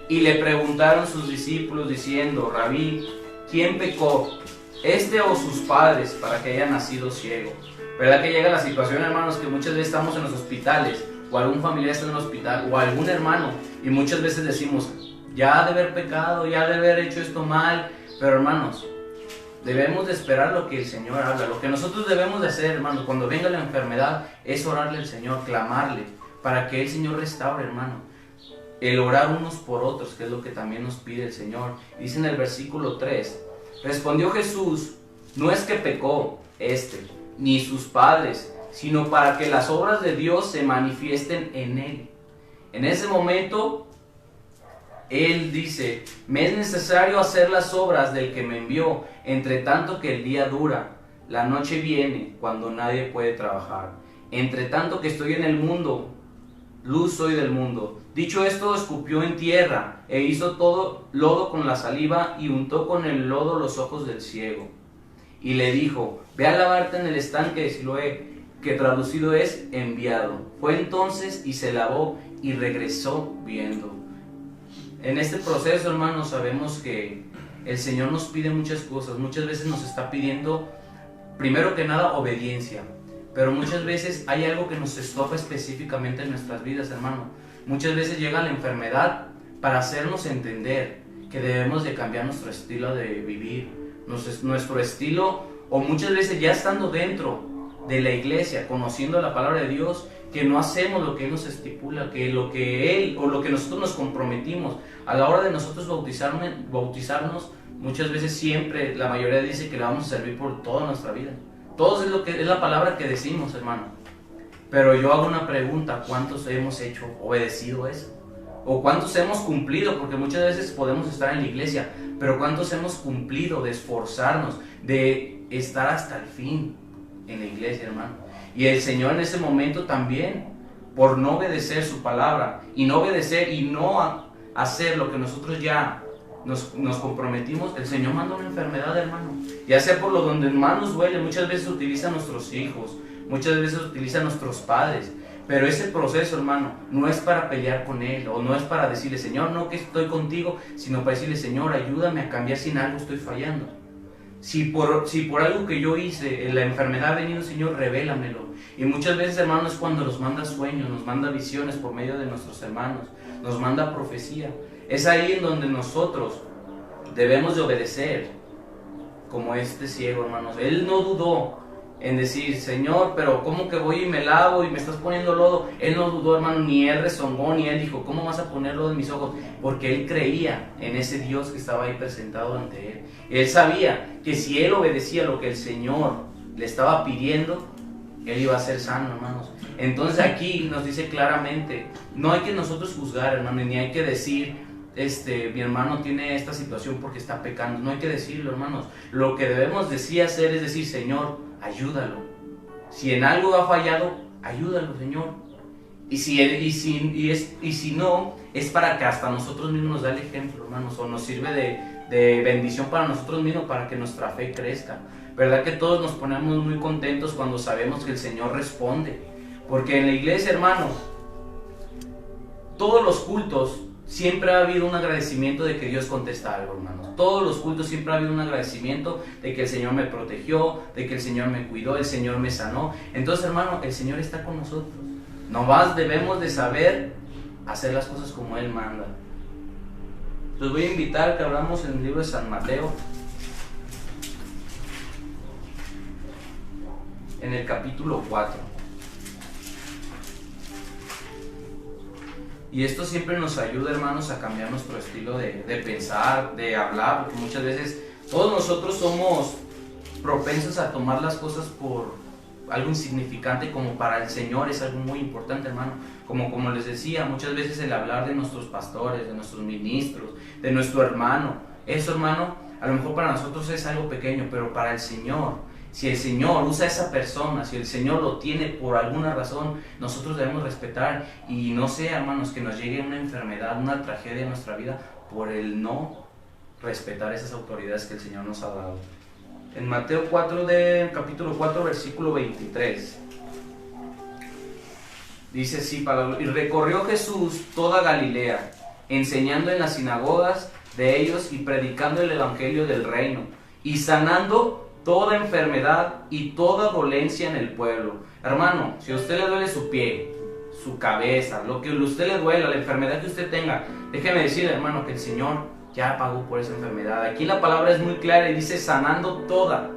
S3: y le preguntaron sus discípulos diciendo: Rabí, ¿quién pecó, este o sus padres, para que haya nacido ciego? ¿Verdad que llega la situación, hermanos, que muchas veces estamos en los hospitales, o algún familiar está en el hospital, o algún hermano, y muchas veces decimos: ya ha de haber pecado, ya ha de haber hecho esto mal? Pero, hermanos, debemos de esperar lo que el Señor habla. Lo que nosotros debemos de hacer, hermanos, cuando venga la enfermedad, es orarle al Señor, clamarle, para que el Señor restaure, hermano. El orar unos por otros, que es lo que también nos pide el Señor. Dice en el versículo 3, respondió Jesús: no es que pecó ni sus padres, sino para que las obras de Dios se manifiesten en él. En ese momento, él dice, me es necesario hacer las obras del que me envió, entre tanto que el día dura, la noche viene cuando nadie puede trabajar. Entre tanto que estoy en el mundo, luz soy del mundo. Dicho esto, escupió en tierra, e hizo todo lodo con la saliva, y untó con el lodo los ojos del ciego. Y le dijo, ve a lavarte en el estanque de Siloé, que traducido es enviado. Fue entonces y se lavó y regresó viendo. En este proceso, hermanos, sabemos que el Señor nos pide muchas cosas. Muchas veces nos está pidiendo, primero que nada, obediencia. Pero muchas veces hay algo que nos estorba específicamente en nuestras vidas, hermano. Muchas veces llega la enfermedad para hacernos entender que debemos de cambiar nuestro estilo de vivir, nuestro estilo, o muchas veces ya estando dentro de la iglesia, conociendo la palabra de Dios, que no hacemos lo que Él nos estipula, que lo que Él o lo que nosotros nos comprometimos. A la hora de nosotros bautizarnos, muchas veces siempre, la mayoría dice que le vamos a servir por toda nuestra vida. Todo es lo que es la palabra que decimos, hermano. Pero yo hago una pregunta, ¿cuántos hemos obedecido eso? ¿O cuántos hemos cumplido? Porque muchas veces podemos estar en la iglesia, pero ¿cuántos hemos cumplido de esforzarnos, de estar hasta el fin en la iglesia, hermano? Y el Señor en ese momento también, por no obedecer su palabra, y no obedecer y no hacer lo que nosotros ya nos comprometimos, el Señor manda una enfermedad, hermano. Ya sea por lo donde más nos duele, muchas veces utiliza a nuestros hijos, muchas veces utiliza a nuestros padres. Pero ese proceso, hermano, no es para pelear con Él, o no es para decirle, Señor, no que estoy contigo, sino para decirle, Señor, ayúdame a cambiar si en algo estoy fallando. Si por algo que yo hice, la enfermedad ha venido, Señor, revélamelo. Y muchas veces, hermano, es cuando nos manda sueños, nos manda visiones por medio de nuestros hermanos, nos manda profecía. Es ahí en donde nosotros debemos de obedecer, como este ciego, hermanos. Él no dudó en decir, Señor, pero ¿cómo que voy y me lavo y me estás poniendo lodo? Él no dudó, hermano, ni él rezongó, ni él dijo, ¿cómo vas a poner lodo en mis ojos? Porque él creía en ese Dios que estaba ahí presentado ante él. Él sabía que si él obedecía lo que el Señor le estaba pidiendo, él iba a ser sano, hermanos. Entonces aquí nos dice claramente, no hay que nosotros juzgar, hermano, ni hay que decir, mi hermano tiene esta situación porque está pecando. No hay que decirlo, hermanos. Lo que debemos decir hacer es decir, Señor, ayúdalo. Si en algo ha fallado, ayúdalo, Señor. Y si no, es para que hasta nosotros mismos nos da el ejemplo, hermanos, o nos sirve de bendición para nosotros mismos, para que nuestra fe crezca. ¿Verdad que todos nos ponemos muy contentos cuando sabemos que el Señor responde? Porque en la iglesia, hermano, todos los cultos siempre ha habido un agradecimiento de que Dios contesta algo, hermanos. Todos los cultos siempre ha habido un agradecimiento de que el Señor me protegió, de que el Señor me cuidó, el Señor me sanó. Entonces, hermano, el Señor está con nosotros. Nomás debemos de saber hacer las cosas como Él manda. Los voy a invitar a que abramos en el libro de San Mateo, en el capítulo 4. Y esto siempre nos ayuda, hermanos, a cambiar nuestro estilo de pensar, de hablar, porque muchas veces todos nosotros somos propensos a tomar las cosas por algo insignificante, como para el Señor es algo muy importante, hermano. Como les decía, muchas veces el hablar de nuestros pastores, de nuestros ministros, de nuestro hermano, eso, hermano, a lo mejor para nosotros es algo pequeño, pero para el Señor, si el Señor usa a esa persona, si el Señor lo tiene por alguna razón, nosotros debemos respetar. Y no sea, hermanos, que nos llegue una enfermedad, una tragedia en nuestra vida por el no respetar esas autoridades que el Señor nos ha dado. En Mateo 4, capítulo 4, versículo 23, dice así, y recorrió Jesús toda Galilea, enseñando en las sinagogas de ellos y predicando el evangelio del reino, y sanando toda enfermedad y toda dolencia en el pueblo. Hermano, si a usted le duele su pie, su cabeza, lo que a usted le duela, la enfermedad que usted tenga, déjeme decirle, hermano, que el Señor ya pagó por esa enfermedad. Aquí la palabra es muy clara y dice sanando toda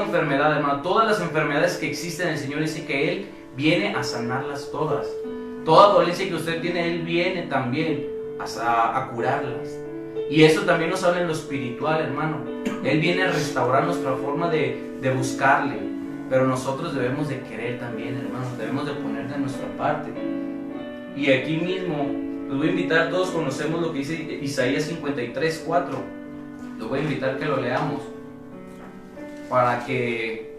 S3: enfermedad, hermano. Todas las enfermedades que existen, el Señor dice que Él viene a sanarlas todas. Toda dolencia que usted tiene, Él viene también a curarlas. Y eso también nos habla en lo espiritual, hermano. Él viene a restaurar nuestra forma de buscarle. pero nosotros debemos de querer también, hermanos, debemos de poner de nuestra parte. Y aquí mismo, los voy a invitar, todos conocemos lo que dice Isaías 53:4, los voy a invitar que lo leamos, para que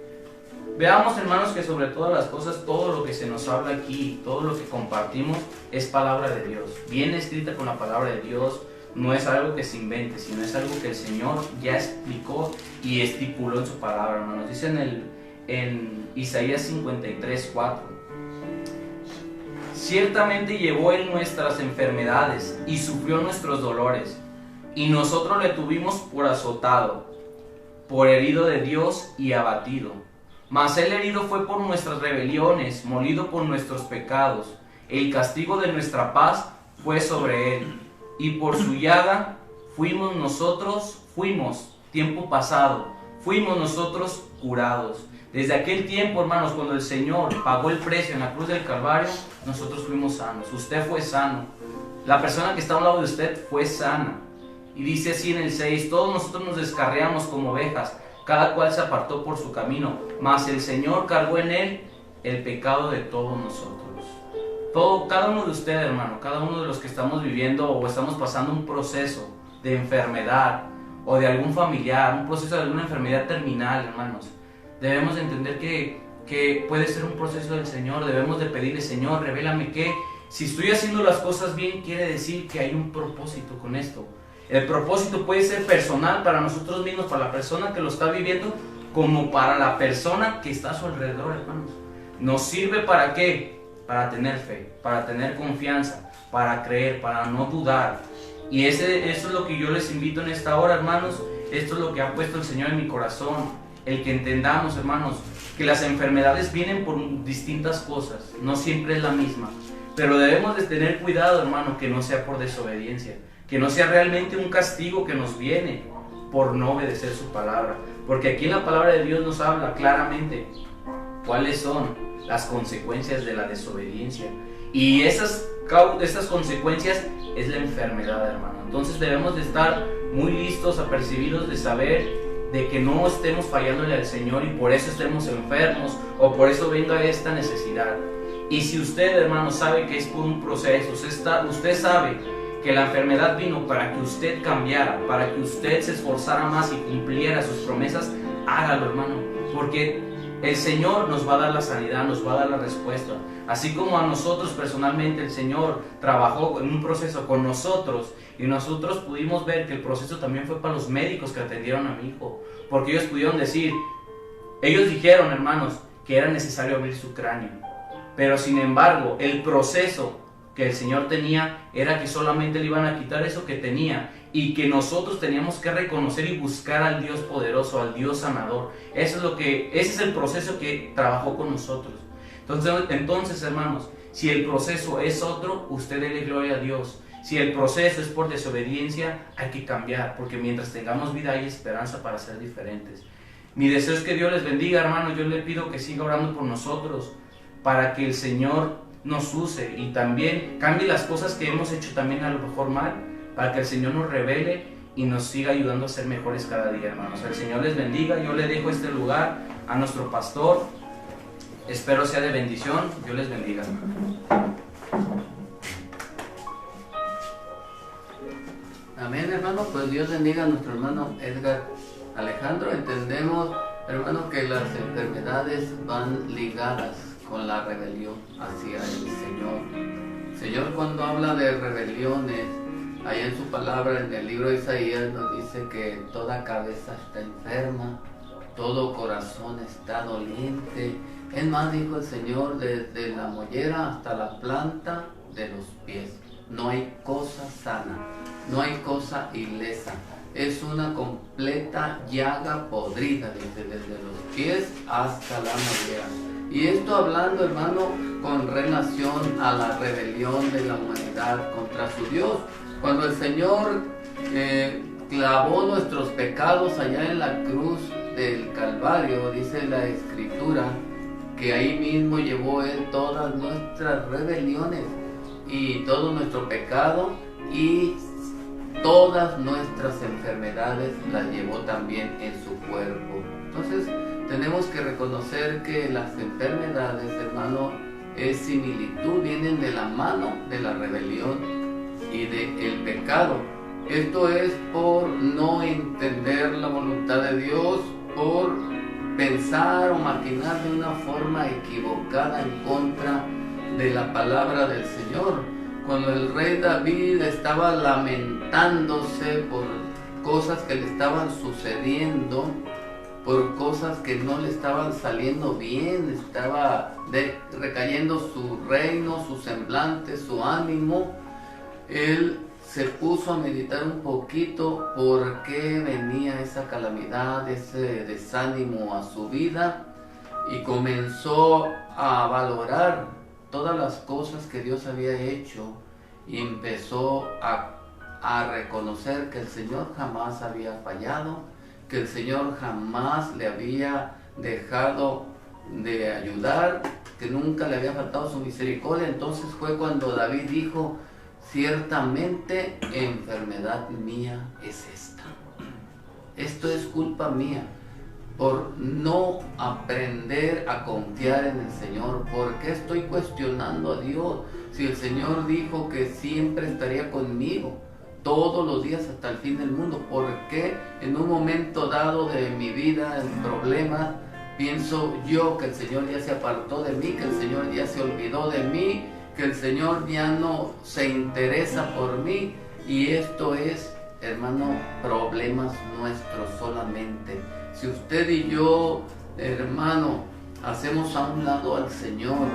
S3: veamos, hermanos, que sobre todas las cosas, todo lo que se nos habla aquí, todo lo que compartimos, es palabra de Dios, bien escrita con la palabra de Dios. No es algo que se invente, sino es algo que el Señor ya explicó y estipuló en su palabra, hermanos. Dice en Isaías 53:4: ciertamente llevó Él nuestras enfermedades y sufrió nuestros dolores, y nosotros le tuvimos por azotado, por herido de Dios y abatido. Mas Él herido fue por nuestras rebeliones, molido por nuestros pecados. El castigo de nuestra paz fue sobre Él, y por su llaga fuimos nosotros curados. Desde aquel tiempo, hermanos, cuando el Señor pagó el precio en la cruz del Calvario, nosotros fuimos sanos. Usted fue sano. La persona que está a un lado de usted fue sana. Y dice así en el 6: todos nosotros nos descarriamos como ovejas, cada cual se apartó por su camino, mas el Señor cargó en Él el pecado de todos nosotros. Cada uno de ustedes, hermano, cada uno de los que estamos viviendo o estamos pasando un proceso de enfermedad o de algún familiar, un proceso de alguna enfermedad terminal, hermanos, debemos de entender que puede ser un proceso del Señor. Debemos de pedirle: Señor, revélame que si estoy haciendo las cosas bien, quiere decir que hay un propósito con esto. El propósito puede ser personal para nosotros mismos, para la persona que lo está viviendo, como para la persona que está a su alrededor, hermanos. ¿Nos sirve para qué? Para tener fe, para tener confianza, para creer, para no dudar. Y eso es lo que yo les invito en esta hora, hermanos. Esto es lo que ha puesto el Señor en mi corazón. El que entendamos, hermanos, que las enfermedades vienen por distintas cosas, no siempre es la misma. Pero debemos de tener cuidado, hermano, que no sea por desobediencia, que no sea realmente un castigo que nos viene por no obedecer su palabra. Porque aquí en la palabra de Dios nos habla claramente cuáles son las consecuencias de la desobediencia. Y estas consecuencias es la enfermedad, hermano. Entonces debemos de estar muy listos, apercibidos de saber de que no estemos fallándole al Señor y por eso estemos enfermos o por eso venga esta necesidad. Y si usted, hermano, sabe que es por un proceso, usted sabe que la enfermedad vino para que usted cambiara, para que usted se esforzara más y cumpliera sus promesas, hágalo, hermano, porque el Señor nos va a dar la sanidad, nos va a dar la respuesta. Así como a nosotros personalmente el Señor trabajó en un proceso con nosotros y nosotros pudimos ver que el proceso también fue para los médicos que atendieron a mi hijo, porque ellos pudieron decir, ellos dijeron, hermanos, que era necesario abrir su cráneo, pero sin embargo el proceso que el Señor tenía era que solamente le iban a quitar eso que tenía y que nosotros teníamos que reconocer y buscar al Dios poderoso, al Dios sanador. Ese es el proceso que trabajó con nosotros. Entonces, hermanos, si el proceso es otro, usted dele gloria a Dios. Si el proceso es por desobediencia, hay que cambiar, porque mientras tengamos vida hay esperanza para ser diferentes. Mi deseo es que Dios les bendiga, hermanos. Yo le pido que siga orando por nosotros, para que el Señor nos use y también cambie las cosas que hemos hecho también a lo mejor mal, para que el Señor nos revele y nos siga ayudando a ser mejores cada día, hermanos. El Señor les bendiga. Yo le dejo este lugar a nuestro pastor. Espero sea de bendición. Dios les bendiga.
S1: Amén, hermano. Pues Dios bendiga a nuestro hermano Edgar Alejandro. Entendemos, hermano, que las enfermedades van ligadas con la rebelión hacia el Señor. El Señor, cuando habla de rebeliones, ahí en su palabra, en el libro de Isaías, nos dice que toda cabeza está enferma, todo corazón está doliente. Es más, dijo el Señor, desde la mollera hasta la planta de los pies. No hay cosa sana, no hay cosa ilesa. Es una completa llaga podrida, dice, desde los pies hasta la mollera. Y esto hablando, hermano, con relación a la rebelión de la humanidad contra su Dios. Cuando el Señor clavó nuestros pecados allá en la cruz del Calvario, dice la Escritura, que ahí mismo llevó Él todas nuestras rebeliones y todo nuestro pecado y todas nuestras enfermedades las llevó también en su cuerpo. Entonces tenemos tenemos que reconocer que las enfermedades, hermano, es similitud, vienen de la mano de la rebelión y del pecado. Esto es por no entender la voluntad de Dios, por pensar o maquinar de una forma equivocada en contra de la palabra del Señor. Cuando el rey David estaba lamentándose por cosas que le estaban sucediendo, por cosas que no le estaban saliendo bien, estaba recayendo su reino, su semblante, su ánimo, él se puso a meditar un poquito por qué venía esa calamidad, ese desánimo a su vida, y comenzó a valorar todas las cosas que Dios había hecho y empezó a reconocer que el Señor jamás había fallado, que el Señor jamás le había dejado de ayudar, que nunca le había faltado su misericordia. Entonces fue cuando David dijo: ciertamente enfermedad mía es esta. Esto es culpa mía por no aprender a confiar en el Señor. ¿Por qué estoy cuestionando a Dios si el Señor dijo que siempre estaría conmigo todos los días hasta el fin del mundo? ¿Por qué en un momento dado de mi vida, en problemas, pienso yo que el Señor ya se apartó de mí, que el Señor ya se olvidó de mí, que el Señor ya no se interesa por mí? Y esto es, hermano, problemas nuestros solamente. Si usted y yo, hermano, hacemos a un lado al Señor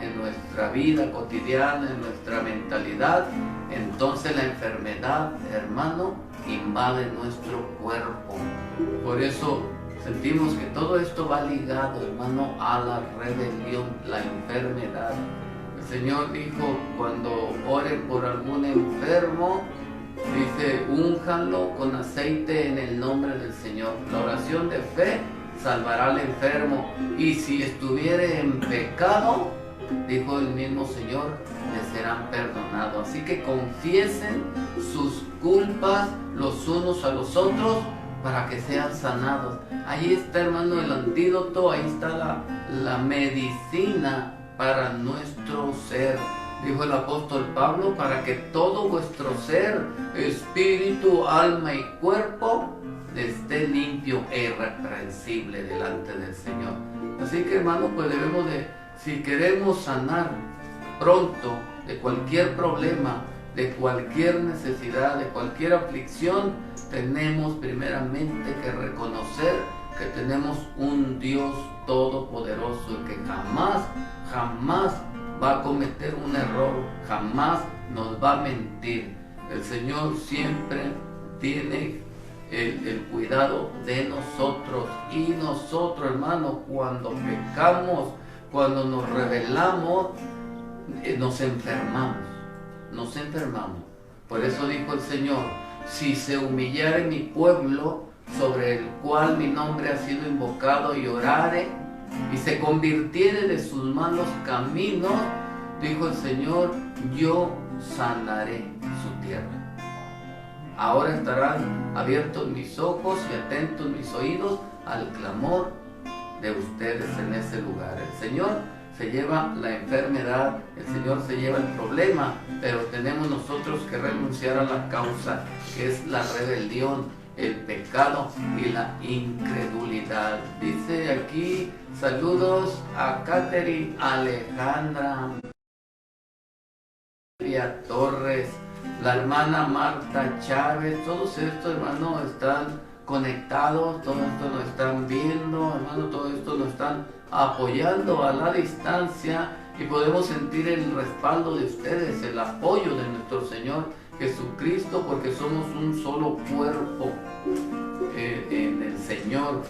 S1: en nuestra vida cotidiana, en nuestra mentalidad, entonces la enfermedad, hermano, invade nuestro cuerpo. Por eso sentimos que todo esto va ligado, hermano, a la rebelión, la enfermedad. El Señor dijo: cuando oren por algún enfermo, dice, únjanlo con aceite en el nombre del Señor. La oración de fe salvará al enfermo, y si estuviere en pecado, dijo el mismo Señor, le serán perdonados. Así que confiesen sus culpas los unos a los otros para que sean sanados. Ahí está, hermano, el antídoto, ahí está la medicina para nuestro ser. Dijo el apóstol Pablo: para que todo vuestro ser, espíritu, alma y cuerpo, esté limpio e irreprensible delante del Señor. Así que, hermano, pues debemos de, si queremos sanar pronto de cualquier problema, de cualquier necesidad, de cualquier aflicción, tenemos primeramente que reconocer que tenemos un Dios todopoderoso que jamás va a cometer un error, jamás nos va a mentir. El Señor siempre tiene el cuidado de nosotros, y nosotros, hermano, cuando pecamos, cuando nos rebelamos, nos enfermamos. Por eso dijo el Señor: si se humillare mi pueblo, sobre el cual mi nombre ha sido invocado, y orare, y se convirtiere de sus malos caminos, dijo el Señor, yo sanaré su tierra. Ahora estarán abiertos mis ojos y atentos mis oídos al clamor de ustedes en ese lugar. El Señor se lleva la enfermedad, el Señor se lleva el problema, pero tenemos nosotros que renunciar a la causa, que es la rebelión, el pecado y la incredulidad. Dice aquí, saludos a Catherine Alejandra Torres, la hermana Marta Chávez. Todos estos, hermanos, están conectados, todo esto nos están viendo, hermano, todo esto nos están apoyando a la distancia, y podemos sentir el respaldo de ustedes, el apoyo de nuestro Señor Jesucristo, porque somos un solo cuerpo en el Señor.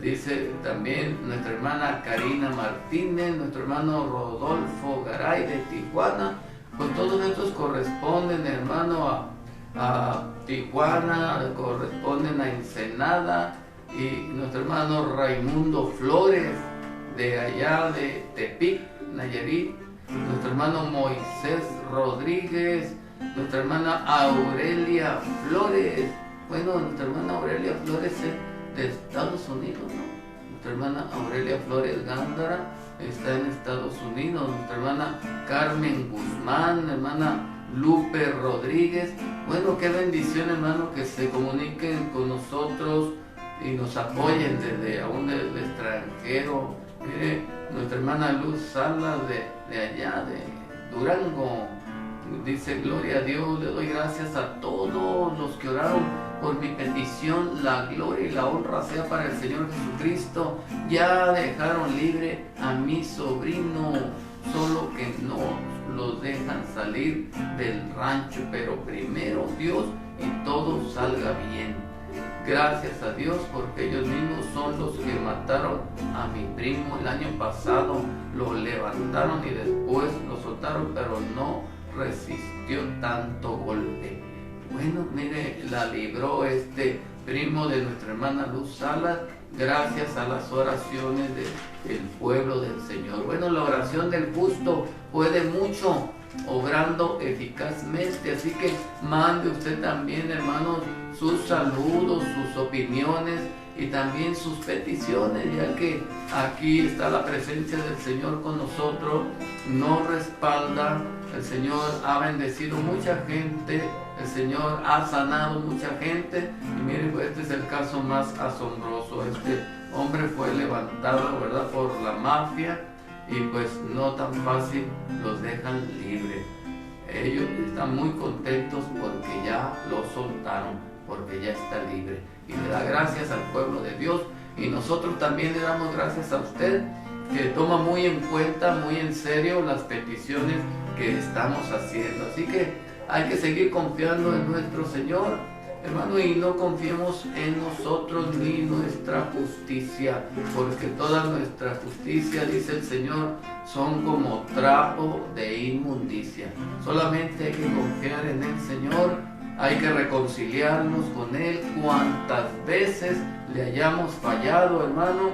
S1: Dice también nuestra hermana Karina Martínez, nuestro hermano Rodolfo Garay de Tijuana. Pues todos estos corresponden, hermano, a Tijuana, corresponden a Ensenada, y nuestro hermano Raimundo Flores de allá de Tepic, Nayarit, nuestro hermano Moisés Rodríguez, nuestra hermana Aurelia Flores. Bueno, nuestra hermana Aurelia Flores es de Estados Unidos, ¿no? nuestra hermana Aurelia Flores Gándara, está en Estados Unidos, nuestra hermana Carmen Guzmán, hermana Lupe Rodríguez. Bueno, qué bendición, hermano, que se comuniquen con nosotros y nos apoyen desde aún del extranjero. Mire, nuestra hermana Luz Salas de allá, de Durango, dice: gloria a Dios, le doy gracias a todos los que oraron por mi petición. La gloria y la honra sea para el Señor Jesucristo. Ya dejaron libre a mi sobrino, solo que no los dejan salir del rancho, pero primero Dios y todo salga bien. Gracias a Dios, porque ellos mismos son los que mataron a mi primo el año pasado. Lo levantaron y después lo soltaron, pero no resistió tanto golpe. Bueno, mire, la libró este primo de nuestra hermana Luz Salas, gracias a las oraciones del pueblo del Señor. Bueno, la oración del justo puede mucho, obrando eficazmente. Así que mande usted también, hermanos, sus saludos, sus opiniones y también sus peticiones, ya que aquí está la presencia del Señor con nosotros, nos respalda. El Señor ha bendecido mucha gente, el Señor ha sanado mucha gente. Y miren, pues este es el caso más asombroso. Este hombre fue levantado, ¿verdad?, por la mafia, y pues no tan fácil los dejan libres. Ellos están muy contentos porque ya lo soltaron, porque ya está libre, y le da gracias al pueblo de Dios. Y nosotros también le damos gracias a usted, que toma muy en cuenta, muy en serio las peticiones que estamos haciendo. Así que hay que seguir confiando en nuestro Señor, hermano, y no confiemos en nosotros ni nuestra justicia, porque toda nuestra justicia, dice el Señor, son como trapo de inmundicia. Solamente hay que confiar en el Señor, hay que reconciliarnos con Él cuantas veces le hayamos fallado, hermano,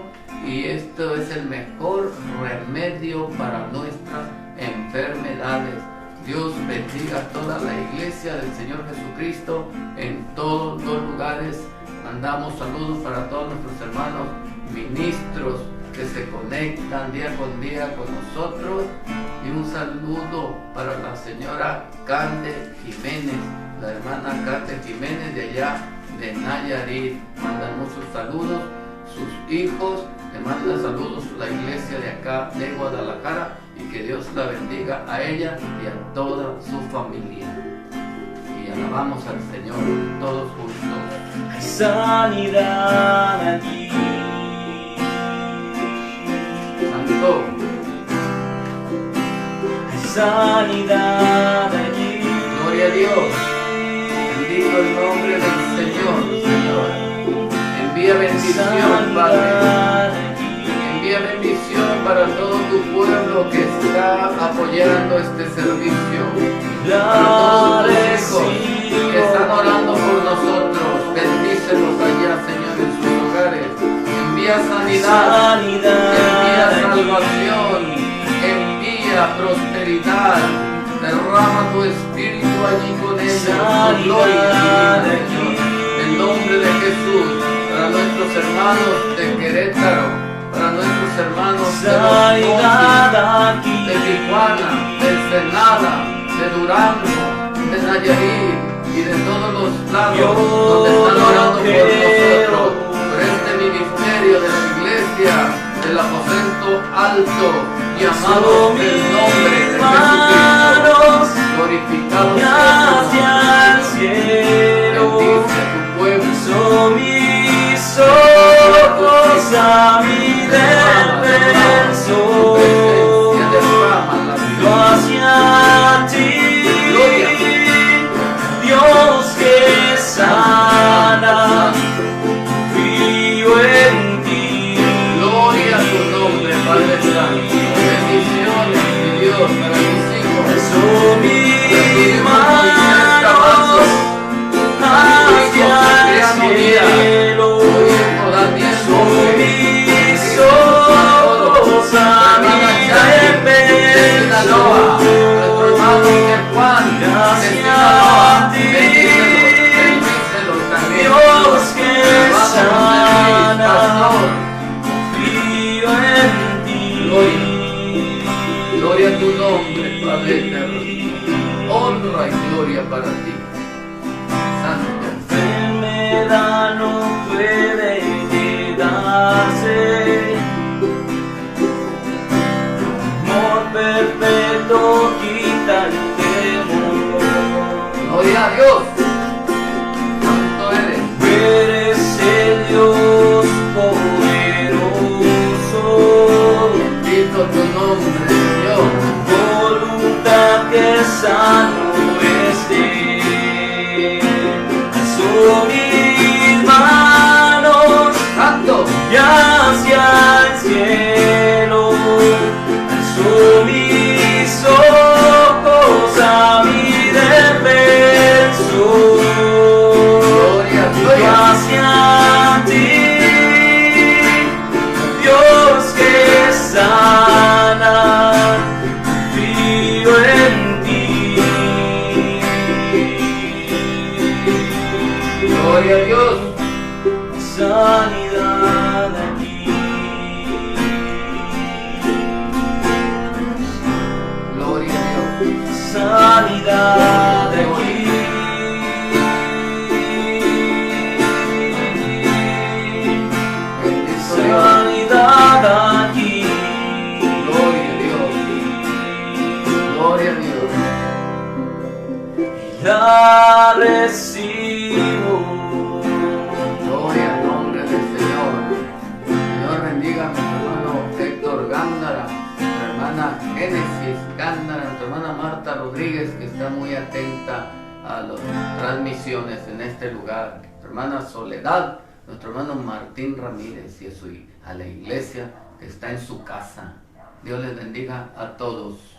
S1: y esto es el mejor remedio para nuestras enfermedades. Dios bendiga a toda la iglesia del Señor Jesucristo en todos los lugares. Mandamos saludos para todos nuestros hermanos ministros que se conectan día con día con nosotros, y un saludo para la señora Cande Jiménez, la hermana Cande Jiménez de allá de Nayarit. Mandan muchos saludos, sus hijos le mandan saludos a la iglesia de acá de Guadalajara, y que Dios la bendiga a ella y a toda su familia. Y alabamos al Señor todos juntos.
S2: Hay sanidad allí.
S1: Santo.
S2: Hay sanidad allí.
S1: Gloria a Dios. Bendito el nombre del Señor, Señor. Envía bendición, Padre. Envía bendición para todo tu pueblo que está apoyando este servicio. Para todos tus hijos que están orando por nosotros. Bendícelos allá, Señor, en sus hogares. Envía sanidad, envía salvación, envía prosperidad. Derrama tu espíritu allí con ellos, tu gloria divina, Señor. En nombre de Jesús, para nuestros hermanos de Querétaro, para nuestros hermanos de Los Mochis, de Tijuana, de Ensenada, de Durango, de Nayarit y de todos los lados donde están orando por nosotros, por este ministerio de la iglesia del aposento alto, llamados el nombre de Jesucristo, glorificado sea el cielo. Bendice a tu pueblo.
S2: Son mis ojos a mi defensor, yo hacia ti, Dios que sana, confío en ti.
S1: Gloria a tu nombre, Padre Santo. Bendiciones, mi Dios, para mis hijos. y gloria para ti. Santo.
S2: Enfermedad no puede quedarse, amor perfecto quita el temor.
S1: Gloria a Dios. Santo eres.
S2: Eres el Dios poderoso,
S1: Bendito tu nombre, Señor.
S2: voluntad que sano esté. Alzo mis manos
S1: Santo.
S2: y hacia el cielo, alzo mis ojos a mi defensor.
S1: Gloria, gloria.
S2: Hacia ti, Dios que sana, confío en ti.
S1: Gloria a Dios.
S2: Sanidad aquí.
S1: Gloria a Dios.
S2: Sanidad aquí.
S1: Bendito Dios.
S2: Sanidad aquí.
S1: Gloria a Dios. Gloria a Dios.
S2: La recibo.
S1: Gloria al nombre del Señor. Señor bendiga a nuestro hermano Héctor Gándara, nuestra hermana Génesis Gándara, nuestra hermana Marta Rodríguez, que está muy atenta a las transmisiones en este lugar, nuestra hermana Soledad, nuestro hermano Martín Ramírez y a la iglesia que está en su casa. Dios les bendiga a todos.